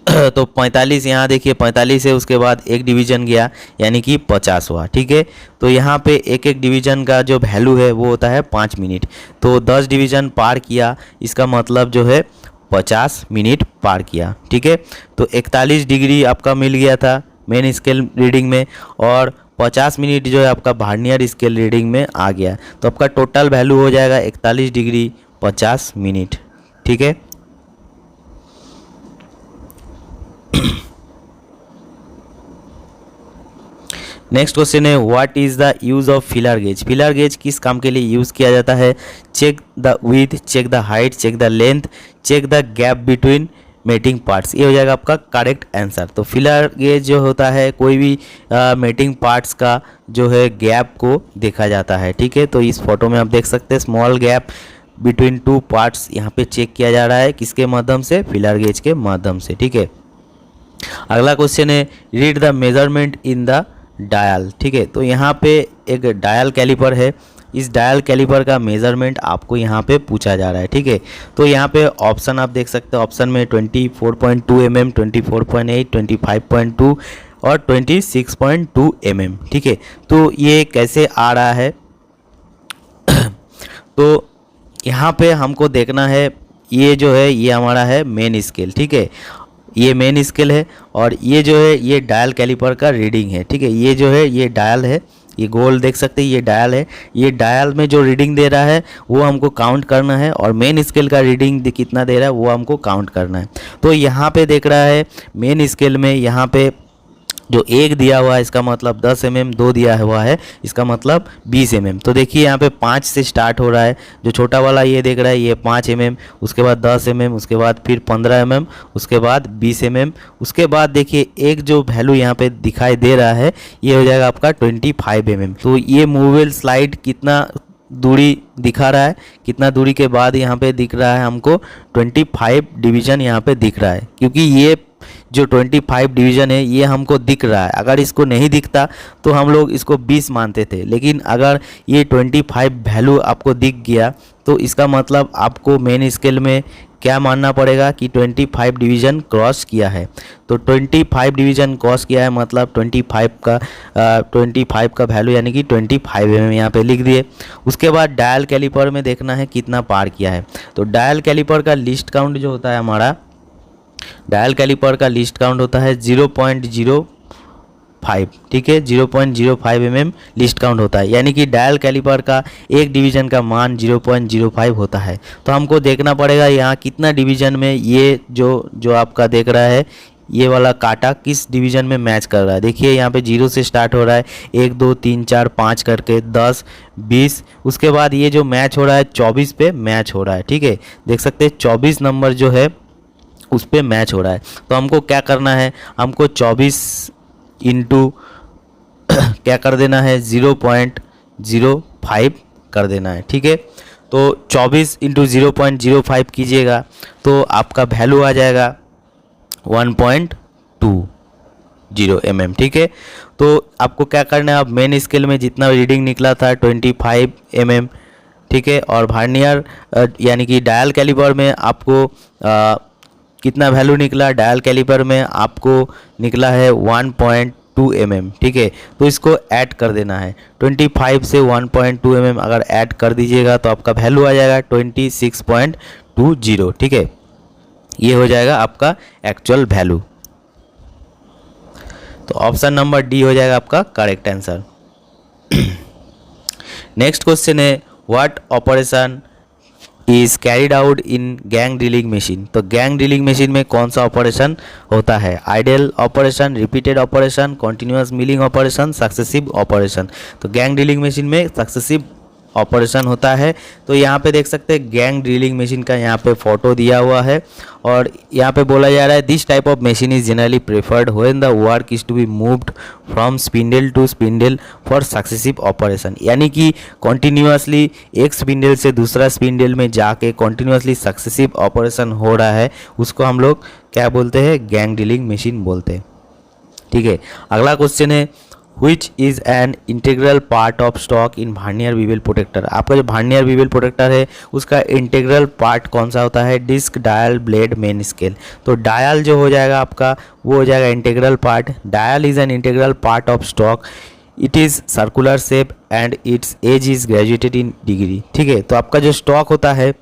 तो 45 यहाँ देखिए 45 है, उसके बाद एक डिवीज़न गया यानी कि 50 हुआ। ठीक है, तो यहाँ पे एक एक डिवीज़न का जो वैल्यू है वो होता है 5 मिनट। तो 10 डिवीज़न पार किया, इसका मतलब जो है 50 मिनट पार किया। ठीक है, तो 41 डिग्री आपका मिल गया था मेन स्केल रीडिंग में, और 50 मिनट जो है आपका वर्नियर स्केल रीडिंग में आ गया। तो आपका टोटल वैल्यू हो जाएगा 41 डिग्री 50 मिनट। ठीक है, नेक्स्ट क्वेश्चन है what is the use of feeler gauge. Feeler gauge किस काम के लिए यूज़ किया जाता है, check the width, check the height, check the length, check the gap between mating parts. ये हो जाएगा आपका करेक्ट आंसर। तो फिलर गेज जो होता है कोई भी मेटिंग पार्ट्स का जो है गैप को देखा जाता है। ठीक है, तो इस फोटो में आप देख सकते हैं स्मॉल गैप बिटवीन 2 पार्ट्स यहाँ पे चेक किया जा रहा है, किसके माध्यम से, फिलर गेज के माध्यम से। ठीक है, अगला क्वेश्चन है read the measurement in the dial. ठीक है, तो यहाँ पे एक डायल कैलिपर है, इस डायल कैलिपर का मेजरमेंट आपको यहाँ पे पूछा जा रहा है। ठीक है, तो यहाँ पे ऑप्शन आप देख सकते हैं, ऑप्शन में 24.2 mm, 24.8, 25.2 और 26.2 mm। ठीक है, तो ये कैसे आ रहा है तो यहाँ पे हमको देखना है, ये जो है ये हमारा है मेन स्केल। ठीक है, ये मेन स्केल है, और ये जो है ये डायल कैलिपर का रीडिंग है। ठीक है, ये जो है ये डायल है, ये गोल देख सकते हैं, ये डायल है, ये डायल में जो रीडिंग दे रहा है वो हमको काउंट करना है, और मेन स्केल का रीडिंग कितना दे रहा है वो हमको काउंट करना है। तो यहाँ पे देख रहा है मेन स्केल में यहाँ पे जो 1 दिया हुआ है इसका मतलब 10 mm, 2 दिया हुआ है इसका मतलब 20 mm। तो देखिए यहाँ पे 5 से स्टार्ट हो रहा है, जो छोटा वाला ये देख रहा है ये 5 mm, उसके बाद 10 mm, उसके बाद फिर 15 mm, उसके बाद 20 mm, उसके बाद देखिए एक जो वैल्यू यहाँ पे दिखाई दे रहा है ये हो जाएगा आपका 25 mm। तो ये मूवेबल स्लाइड कितना दूरी दिखा रहा है, कितना दूरी के बाद यहाँ पे दिख रहा है हमको 25 डिवीज़न यहाँ पे दिख रहा है, क्योंकि ये जो 25 डिवीज़न है ये हमको दिख रहा है। अगर इसको नहीं दिखता तो हम लोग इसको 20 मानते थे, लेकिन अगर ये 25 वैल्यू आपको दिख गया तो इसका मतलब आपको मेन स्केल में क्या मानना पड़ेगा कि 25 डिवीज़न क्रॉस किया है। तो 25 डिवीज़न क्रॉस किया है मतलब 25 का वैल्यू यानी कि 25 mm यहाँ पे लिख दिए। उसके बाद डायल कैलिपर में देखना है कितना पार किया है। तो डायल कैलिपर का लिस्ट काउंट जो होता है हमारा, डायल कैलिपर का लिस्ट काउंट होता है 0.0 5, ठीक है, 0.05 mm लिस्ट काउंट होता है, यानी कि डायल कैलिपर का एक डिवीज़न का मान 0.05 होता है। तो हमको देखना पड़ेगा यहाँ कितना डिवीज़न में ये जो आपका देख रहा है ये वाला कांटा किस डिवीज़न में मैच कर रहा है। देखिए यहाँ पे 0 से स्टार्ट हो रहा है, 1 2 3 4 5 करके 10 20, उसके बाद ये जो मैच हो रहा है 24 पे मैच हो रहा है, ठीक है, देख सकते हैं 24 नंबर जो है उस पर मैच हो रहा है। तो हमको क्या करना है, हमको 24 इंटू क्या कर देना है 0.05 कर देना है, ठीक है। तो 24 इंटू 0.05 कीजिएगा तो आपका वैल्यू आ जाएगा 1.20 mm, ठीक है। तो आपको क्या करना है, अब मेन स्केल में जितना रीडिंग निकला था 25 mm, ठीक है, और वर्नियर यानी कि डायल कैलिपर में आपको कितना वैल्यू निकला, डायल कैलिपर में आपको निकला है 1.2 mm, ठीक है। तो इसको ऐड कर देना है, 25 से 1.2 mm अगर ऐड कर दीजिएगा तो आपका वैल्यू आ जाएगा 26.20, ठीक है। ये हो जाएगा आपका एक्चुअल वैल्यू। तो ऑप्शन नंबर डी हो जाएगा आपका करेक्ट आंसर। नेक्स्ट क्वेश्चन है what operation is carried out in gang drilling machine. तो गैंग ड्रिलिंग मशीन में कौन सा ऑपरेशन होता है, idle operation, repeated operation, continuous milling operation, successive operation. तो गैंग ड्रिलिंग मशीन में सक्सेसिव ऑपरेशन होता है। तो यहाँ पे देख सकते हैं गैंग ड्रिलिंग मशीन का यहाँ पे फोटो दिया हुआ है और यहाँ पे बोला जा रहा है this type of machine is generally preferred when the work is to be moved from spindle to spindle for successive operation, यानी कि कॉन्टिन्यूअसली एक स्पिंडल से दूसरा स्पिंडल में जाके कॉन्टिन्यूअसली सक्सेसिव ऑपरेशन हो रहा है, उसको हम लोग क्या बोलते हैं, गैंग ड्रिलिंग मशीन बोलते हैं, ठीक है। अगला क्वेश्चन है which is an integral part of stock in vernier bevel protector। आपका जो vernier bevel protector है उसका इंटीग्रल पार्ट कौन सा होता है, disc, dial, blade, main scale. तो डायल जो हो जाएगा आपका वो हो जाएगा integral part. Dial is an integral part of stock, it is circular shape and its edge is graduated in degree, ठीक है। तो आपका जो स्टॉक होता है,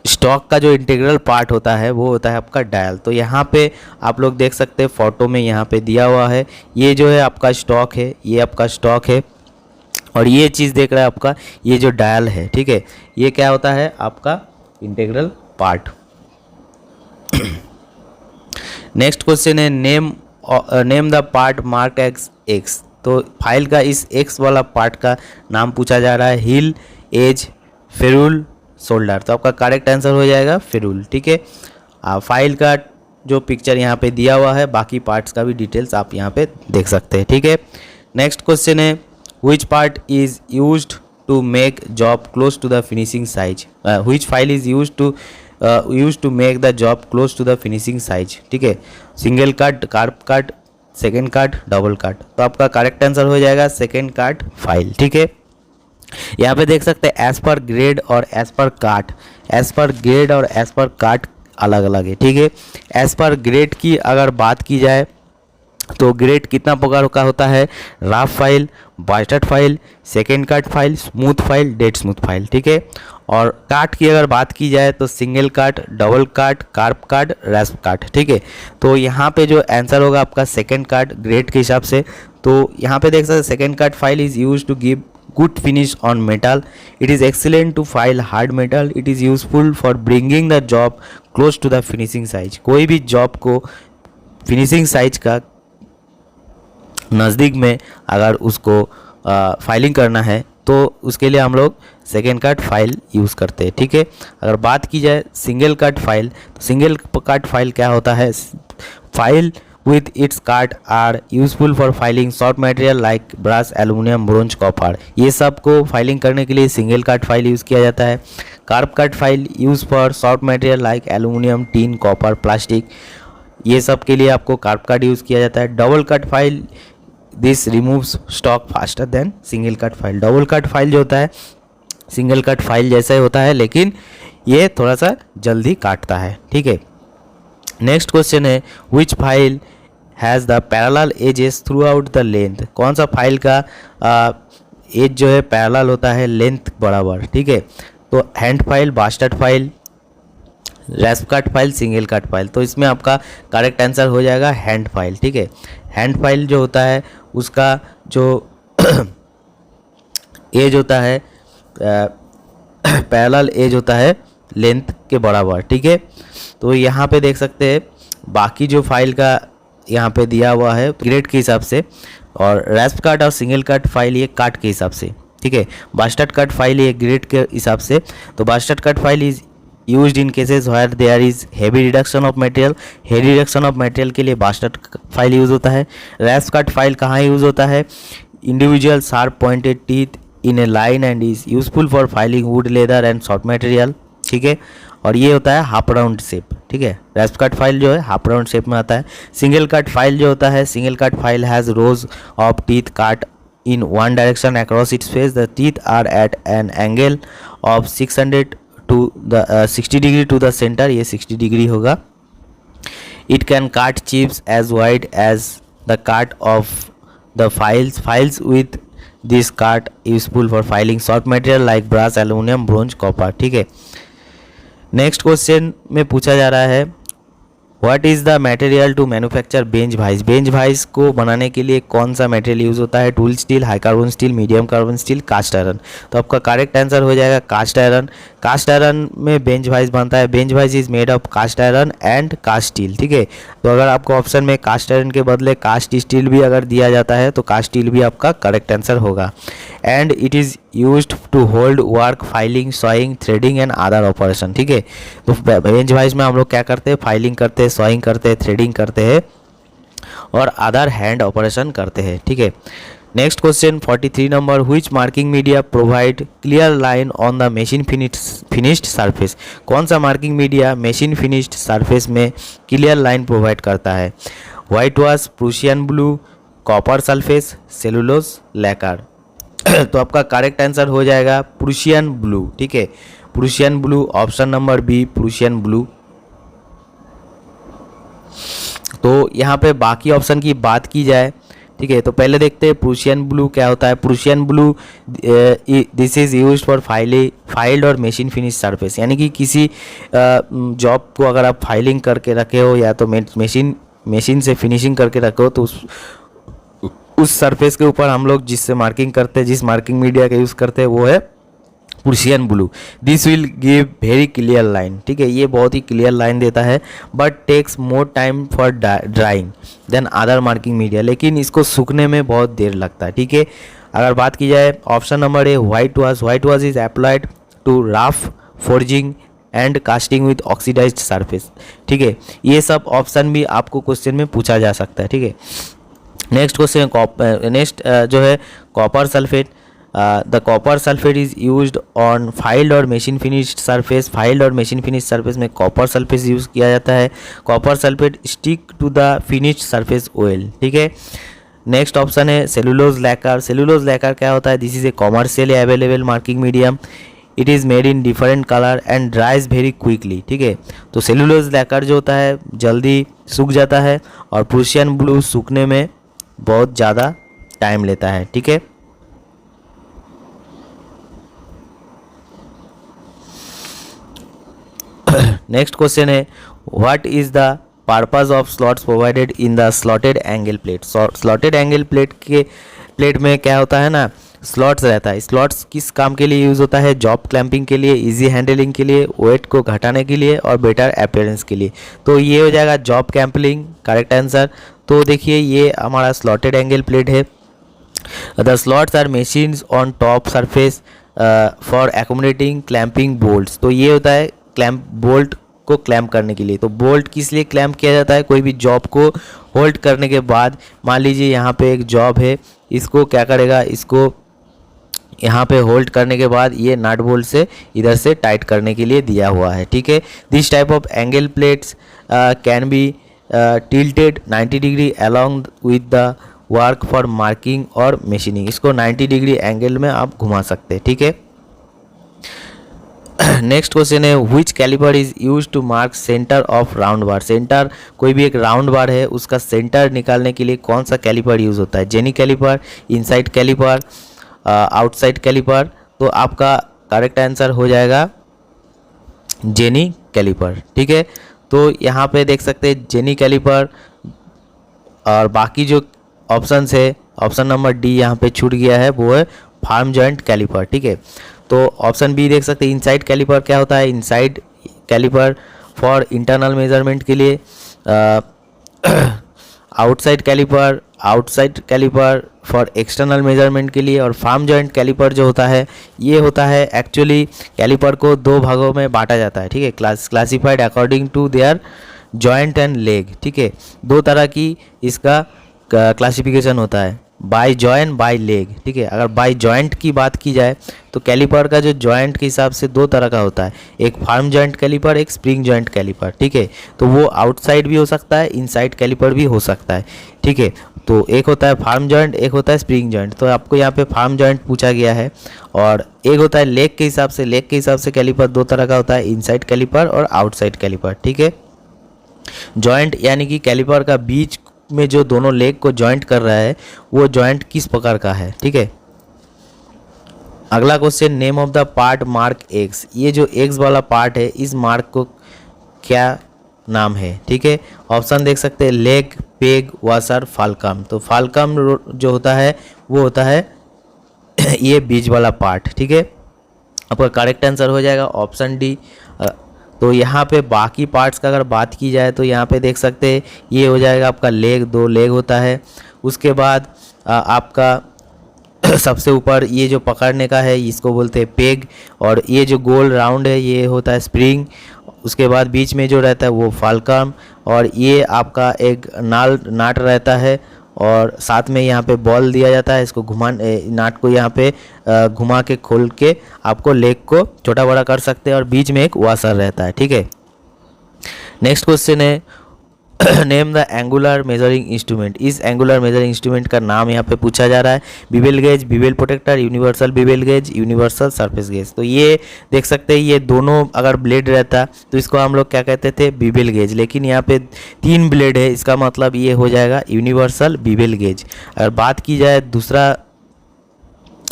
स्टॉक का जो इंटीग्रल पार्ट होता है वो होता है आपका डायल। तो यहाँ पे आप लोग देख सकते हैं फोटो में यहाँ पे दिया हुआ है, ये जो है आपका स्टॉक है, ये आपका स्टॉक है और ये चीज़ देख रहा है आपका ये जो डायल है, ठीक है, ये क्या होता है आपका इंटीग्रल पार्ट। नेक्स्ट क्वेश्चन है name the part mark x x. तो फाइल का इस एक्स वाला पार्ट का नाम पूछा जा रहा है, हिल, एज, फेरूल, शोल्डर। तो आपका करेक्ट आंसर हो जाएगा फेरूल, ठीक है। फाइल का जो पिक्चर यहाँ पे दिया हुआ है, बाकी पार्ट्स का भी डिटेल्स आप यहाँ पे देख सकते हैं, ठीक है। नेक्स्ट क्वेश्चन है which part is used to make job close to the finishing size. Which file is used to make the job close to the finishing size, ठीक है। Single cut, carp cut, second cut, double cut. तो आपका correct answer हो जाएगा second cut file, ठीक है। यहाँ पे देख सकते हैं एज पर ग्रेड और एज पर काट, एज पर ग्रेड और एज पर काट अलग अलग है, ठीक है। एज पर ग्रेड की अगर बात की जाए तो ग्रेड कितना प्रकार का होता है, rough file, bastard file, second cut file, smooth file, dead smooth file, ठीक है। और काट की अगर बात की जाए तो सिंगल काट, डबल काट, कार्प काट, रैस्प काट, ठीक है। तो यहाँ पे जो आंसर होगा आपका सेकेंड काट ग्रेड के हिसाब से। तो यहाँ पे देख सकते हैं second cut file is use to give good finish on metal, it is excellent to file hard metal, it is useful for bringing the job close to the finishing size। कोई भी जॉब को finishing size का नज़दीक में अगर उसको filing करना है तो उसके लिए हम लोग सेकेंड कट फाइल यूज़ करते हैं, ठीक है। अगर बात की जाए सिंगल कट फाइल, तो सिंगल कट फाइल क्या होता है, file with its cut are useful for filing short material like brass, aluminium, bronze, copper। ये सब को फाइलिंग करने के लिए सिंगल कट फाइल यूज़ किया जाता है। Carp cut file use for short material like aluminium, tin, copper, plastic, ये सब के लिए आपको कार्प कट यूज़ किया जाता है। Double cut file this removes stock faster than single cut file. Double cut file जो होता है सिंगल कट फाइल जैसा ही होता है लेकिन ये थोड़ा सा जल्दी काटता है, ठीक है। नेक्स्ट क्वेश्चन है which file has the parallel edges throughout the length. कौन सा फाइल का एज जो है पैरेलल होता है लेंथ बराबर, ठीक है। तो hand file, bastard file, rasp cut file, single cut file. तो इसमें आपका करेक्ट आंसर हो जाएगा हैंड फाइल। ठीक है, हैंड फाइल जो होता है उसका जो एज होता है पैरेलल एज होता है लेंथ के बराबर। ठीक है, तो यहाँ पे देख सकते हैं बाकी जो फाइल का यहाँ पे दिया हुआ है ग्रेड के हिसाब से, और रैस्प कट और सिंगल कट फाइल ये काट के हिसाब से। ठीक है, बास्टर्ड कट फाइल ये ग्रेड के हिसाब से। तो bastard cut file is used in cases where there is heavy reduction of material. Heavy reduction of material के लिए बास्टर्ड फाइल यूज़ होता है। रैस्प कट फाइल कहाँ यूज़ होता है? Individual sharp pointed teeth in a line and is useful for filing would, leather and soft material. ठीक है, और ये होता है हाफ राउंड शेप। ठीक है, रैस्प कट फाइल जो है हाफ राउंड शेप में आता है। सिंगल कट फाइल जो होता है, single cut file has rose of teeth cut in one direction across its face. The teeth are at an angle of 600 to the 60 degree to the center. ये 60 degree होगा। It can cut chips as wide as the cut of the files. Files with this cut useful for filing soft material like brass, aluminum, bronze, copper. ठीक है, next question में पूछा जा रहा है what is the material to manufacture bench vice. Bench vice को बनाने के लिए कौन सा मटेरियल यूज़ होता है? Tool steel, high carbon steel, medium carbon steel, cast iron. तो आपका करेक्ट आंसर हो जाएगा कास्ट आयरन। कास्ट आयरन में बेंच वाइज बनता है। Bench vice is made of cast iron and cast steel. ठीक है, तो अगर आपको ऑप्शन में कास्ट आयरन के बदले कास्ट स्टील भी अगर दिया जाता है तो कास्ट स्टील भी आपका करेक्ट आंसर होगा। And it is used to hold work, filing, sawing, threading and other operation. ठीक है, तो बेंच वाइज में हम लोग क्या करते हैं? फाइलिंग करते हैं, सॉइंग करते हैं, थ्रेडिंग करते हैं और अदर हैंड ऑपरेशन करते हैं। ठीक है, next question 43 number, which marking media provide clear line on the machine finished surface. कौन सा marking media machine finished surface में क्लियर लाइन प्रोवाइड करता है? White wash, Prussian blue, copper sulphate, cellulose lacquer. तो आपका करेक्ट आंसर हो जाएगा Prussian blue. ठीक है, Prussian blue, option number B Prussian blue. तो यहाँ पे बाकी ऑप्शन की बात की जाए, ठीक है, तो पहले देखते हैं प्रूशियन ब्लू क्या होता है। Prussian blue this is used for filed और मशीन फिनिश सरफेस, यानी कि किसी जॉब को अगर आप फाइलिंग करके रखे हो या तो मशीन से फिनिशिंग करके रखे हो तो उस सरफेस के ऊपर हम लोग जिससे मार्किंग करते हैं, जिस मार्किंग मीडिया का यूज़ करते हैं वो है Prussian blue. This will give very clear line. ठीक है, ये बहुत ही क्लियर लाइन देता है but takes more time for drawing than other marking media, लेकिन इसको सूखने में बहुत देर लगता है। ठीक है, अगर बात की जाए option number A white wash. White wash is applied to rough forging and casting with oxidised surface. ठीक है, ये सब ऑप्शन भी आपको क्वेश्चन में पूछा जा सकता है। ठीक है, नेक्स्ट क्वेश्चन नेक्स्ट जो है copper sulphate. The copper sulphate is used on filed और मशीन फिनिश्ड सरफेस। फाइल्ड और मशीन फिनिश्ड सरफेस में कॉपर सल्फेट यूज़ किया जाता है। Copper sulphate stick to the finished surface oil. ठीक है, नेक्स्ट ऑप्शन है सेलुलोज लैकर। सेलुलोज लैकर क्या होता है? This is a commercially available marking medium. It is made in different colour and dries very quickly. ठीक है, तो cellulose lacquer जो होता है जल्दी सूख जाता है और प्रूशियन ब्लू सूखने में बहुत ज़्यादा टाइम लेता है। ठीक है, नेक्स्ट क्वेश्चन है what is the purpose of slots provided in the slotted angle plate. Slotted angle plate में क्या होता है ना, स्लॉट्स रहता है। स्लॉट्स किस काम के लिए यूज़ होता है? जॉब क्लैंपिंग के लिए, इजी हैंडलिंग के लिए, वेट को घटाने के लिए और बेटर अपीयरेंस के लिए। तो ये हो जाएगा जॉब क्लैंपिंग, करेक्ट आंसर। तो देखिए ये हमारा स्लॉटेड एंगल प्लेट है। The slots are machines on top surface for accommodating clamping bolts. तो ये होता है क्लैंप, बोल्ट को क्लैम्प करने के लिए। तो बोल्ट किस लिए क्लैम्प किया जाता है? कोई भी जॉब को होल्ड करने के बाद, मान लीजिए यहाँ पे एक जॉब है, इसको क्या करेगा, इसको यहाँ पे होल्ड करने के बाद ये नट बोल्ट से इधर से टाइट करने के लिए दिया हुआ है। ठीक है, this type of angle plates can be tilted 90 degree along with the work for marking और मशीनिंग। इसको 90 डिग्री एंगल में आप घुमा सकते हैं। ठीक है, नेक्स्ट क्वेश्चन है which calliper is use to mark centre of round bar. Centre, कोई भी एक राउंड बार है उसका सेंटर निकालने के लिए कौन सा कैलिपर यूज होता है? Jenny calliper, inside calliper, outside calliper. तो आपका करेक्ट आंसर हो जाएगा जेनी कैलिपर, ठीक है। तो यहाँ पे देख सकते हैं जेनी कैलिपर, और बाकी जो ऑप्शन है, ऑप्शन नंबर डी यहाँ पे छूट गया है, वो है फार्म जॉइंट कैलिपर, ठीक है। तो ऑप्शन बी देख सकते हैं इनसाइड कैलिपर क्या होता है, inside calliper for internal measurement के लिए, outside calliper for external measurement के लिए, और फार्म जॉइंट कैलिपर जो होता है ये होता है एक्चुअली कैलिपर को दो भागों में बांटा जाता है, ठीक है, classified according to their joint and leg, ठीक है। दो तरह की इसका क्लासिफिकेशन होता है, बाय जॉइंट बाय लेग, ठीक है। अगर बाय जॉइंट की बात की जाए तो कैलिपर का जो जॉइंट के हिसाब से दो तरह का होता है, एक फार्म जॉइंट कैलिपर, एक स्प्रिंग जॉइंट कैलिपर, ठीक है। तो वो आउटसाइड भी हो सकता है, इनसाइड कैलिपर भी हो सकता है, ठीक है। तो एक होता है फार्म जॉइंट, एक होता है स्प्रिंग जॉइंट। तो आपको यहाँ पे फार्म जॉइंट पूछा गया है, और एक होता है लेग के हिसाब से, लेग के हिसाब से कैलिपर दो तरह का होता है, इनसाइड कैलिपर और आउटसाइड कैलिपर, ठीक है। जॉइंट यानी कि कैलिपर का बीच में जो दोनों लेग को जॉइंट कर रहा है वो जॉइंट किस प्रकार का है, ठीक है। अगला question, name of the part mark x, ये जो एक्स वाला पार्ट है इस मार्क को क्या नाम है, ठीक है। ऑप्शन देख सकते हैं लेग, पेग, वाशर, फाल्कम। तो फाल्कम जो होता है वो होता है ये बीच वाला पार्ट, ठीक है। आपका करेक्ट आंसर हो जाएगा ऑप्शन डी। तो यहाँ पे बाकी पार्ट्स का अगर बात की जाए तो यहाँ पे देख सकते हैं ये हो जाएगा आपका लेग, दो लेग होता है। उसके बाद आपका सबसे ऊपर ये जो पकड़ने का है इसको बोलते हैं पेग, और ये जो गोल राउंड है ये होता है स्प्रिंग। उसके बाद बीच में जो रहता है वो फाल्कम, और ये आपका एक नाट रहता है, और साथ में यहाँ पे बॉल दिया जाता है, इसको नाट को यहाँ पे घुमा के खोल के आपको लेग को छोटा बड़ा कर सकते हैं, और बीच में एक वाशर रहता है, ठीक है। नेक्स्ट क्वेश्चन है name the angular measuring instrument, इस एंगुलर मेजरिंग इंस्ट्रूमेंट का नाम यहाँ पे पूछा जा रहा है। Bevel gauge, bevel protractor, universal bevel gauge, universal surface gauge. तो ये देख सकते हैं ये दोनों अगर ब्लेड रहता तो इसको हम लोग क्या कहते थे, बिवेल गेज, लेकिन यहाँ पे 3 ब्लेड है, इसका मतलब ये हो जाएगा यूनिवर्सल बिवेल गेज। अगर बात की जाए दूसरा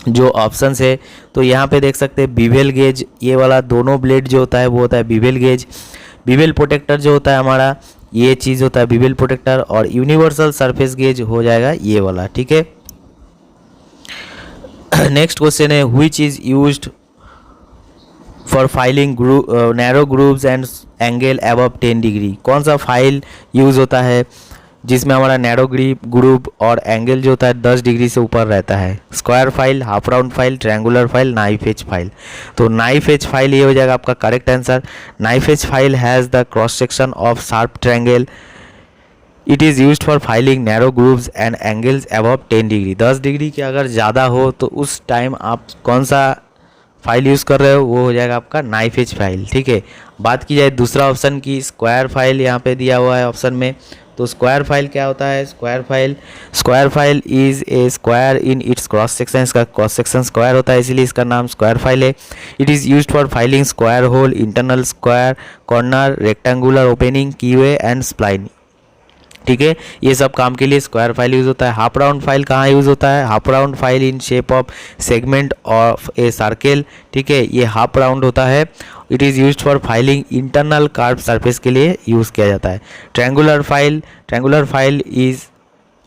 जो ऑप्शन है तो यहाँ पे देख सकते हैं बिवेल गेज, ये वाला दोनों ब्लेड जो होता है वो होता है बिवेल गेज। बिवेल प्रोटेक्टर जो होता है हमारा ये चीज़ होता है बिवेल प्रोटेक्टर, और यूनिवर्सल सरफेस गेज हो जाएगा ये वाला, ठीक है। नेक्स्ट क्वेश्चन है which is used for filing narrow grooves and angle above 10 degree, कौन सा फाइल यूज़ होता है जिसमें हमारा नैरो ग्रुप और एंगल जो होता है 10 डिग्री से ऊपर रहता है? Square file, half round file, triangular file, knife edge file. तो नाइफ एज फाइल ये हो जाएगा आपका correct answer. Knife edge file has the cross section of sharp triangle, it is use for filing narrow grooves and angles above 10 degree. 10 degree के अगर ज़्यादा हो तो उस टाइम आप कौन सा फाइल यूज़ कर रहे हो, वो हो जाएगा आपका नाइफ एज फाइल, ठीक है। बात की जाए दूसरा ऑप्शन की, स्क्वायर फाइल यहाँ पे दिया हुआ है ऑप्शन में। तो स्क्वायर फाइल क्या होता है? Square file is a square in its cross section, इसका क्रॉस सेक्शन स्क्वायर होता है इसीलिए इसका नाम स्क्वायर फाइल है। It is used for filing square hole, internal square, corner, rectangular opening, keyway and spline, ठीक है। ये सब काम के लिए स्क्वायर फाइल यूज़ होता है। हाफ राउंड फाइल कहाँ यूज़ होता है? Half round file in shape of segment of a circle, ठीक है, ये हाफ राउंड होता है। It is used for filing internal curve surface के लिए यूज़ किया जाता है। Triangular file is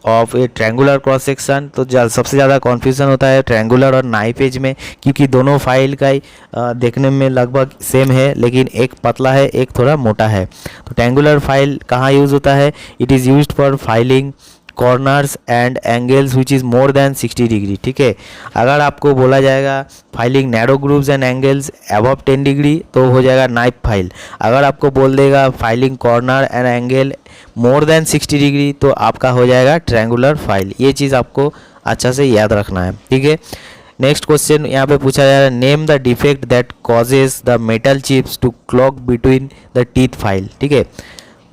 of A triangular cross section. तो सबसे ज़्यादा कन्फ्यूजन होता है ट्रायंगुलर और नाइफ एज में, क्योंकि दोनों फाइल का ही देखने में लगभग सेम है, लेकिन एक पतला है एक थोड़ा मोटा है। तो ट्रायंगुलर फाइल कहाँ यूज़ होता है? It is used for filing corners and angles which is more than 60 degree, ठीक है। अगर आपको बोला जाएगा filing narrow grooves and angles above 10 degree तो हो जाएगा नाइफ फाइल। अगर आपको बोल देगा filing corner and angle more than 60 degree तो आपका हो जाएगा ट्रायंगुलर फाइल। ये चीज़ आपको अच्छा से याद रखना है, ठीक है। नेक्स्ट क्वेश्चन यहाँ पे पूछा जा रहा है, name the defect that causes the metal chips to clog between the teeth file, ठीक है,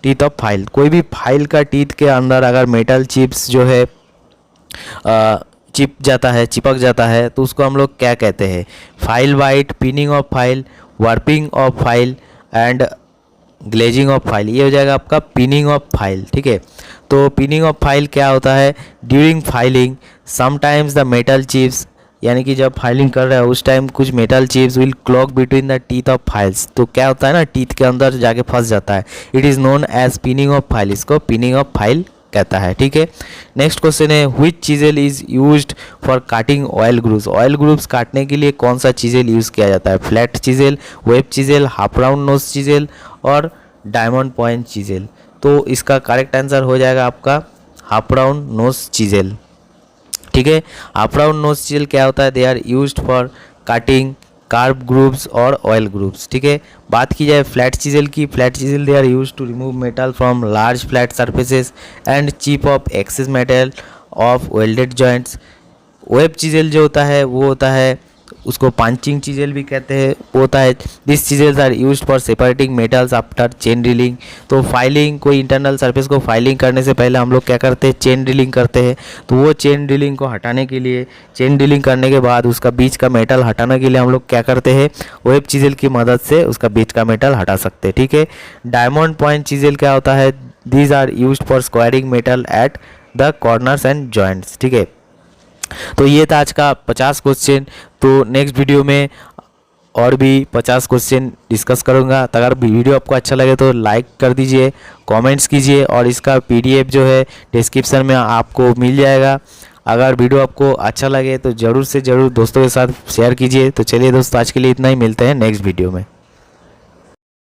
टीथ ऑफ फाइल। कोई भी फाइल का टीथ के अंदर अगर मेटल चिप्स जो है चिपक जाता है तो उसको हम लोग क्या कहते हैं? File white, pinning of file, warping of file and glazing of file. ये हो जाएगा आपका पिनिंग ऑफ फाइल, ठीक है। तो पिनिंग ऑफ फाइल क्या होता है? During filing sometimes the metal chips यानी कि जब फाइलिंग कर रहा है उस टाइम कुछ metal chips will clog between the teeth of files, तो क्या होता है ना, टीथ के अंदर जाके फंस जाता है। It is known as pinning of file, इसको पिनिंग ऑफ फाइल कहता है। ठीक है, नेक्स्ट क्वेश्चन है which chisel is used for cutting oil grooves. Oil grooves काटने के लिए कौन सा चीजेल यूज़ किया जाता है? Flat chisel, web chisel, half round nose chisel और डायमंड पॉइंट चीजेल। तो इसका करेक्ट आंसर हो जाएगा आपका हाफ राउंड नोज चीजेल। ठीक है, हाफ राउंड नोज चीजेल क्या होता है? They are used for cutting curved grooves और ऑयल ग्रुप्स। ठीक है, बात की जाए फ्लैट चीजेल की, flat chisel they are use to remove metal from large flat surfaces and chip off excess metal of welded joints. Web chisel जो होता है वो होता है, उसको पंचिंग चीजेल भी कहते हैं, वो होता है this chisels are used for separating metals after chain drilling. तो फाइलिंग, कोई इंटरनल सरफेस को फाइलिंग करने से पहले हम लोग क्या करते हैं? चेन ड्रिलिंग करते हैं। तो वो चेन ड्रिलिंग को हटाने के लिए, चेन ड्रिलिंग करने के बाद उसका बीच का मेटल हटाने के लिए हम लोग क्या करते हैं? वेब चीजेल की मदद से उसका बीच का मेटल हटा सकते हैं। ठीक है, डायमंड पॉइंट चीजेल क्या होता है? These are used for squaring metal at the corners and joints. ठीक है, तो ये था आज का 50 क्वेश्चन। तो नेक्स्ट वीडियो में और भी 50 क्वेश्चन डिस्कस करूँगा। तो अगर वीडियो आपको अच्छा लगे तो लाइक कर दीजिए, कमेंट्स कीजिए और इसका पीडीएफ जो है डिस्क्रिप्शन में आपको मिल जाएगा। अगर वीडियो आपको अच्छा लगे तो ज़रूर से ज़रूर दोस्तों के साथ शेयर कीजिए। तो चलिए दोस्तों, आज के लिए इतना ही, मिलते हैं नेक्स्ट वीडियो में।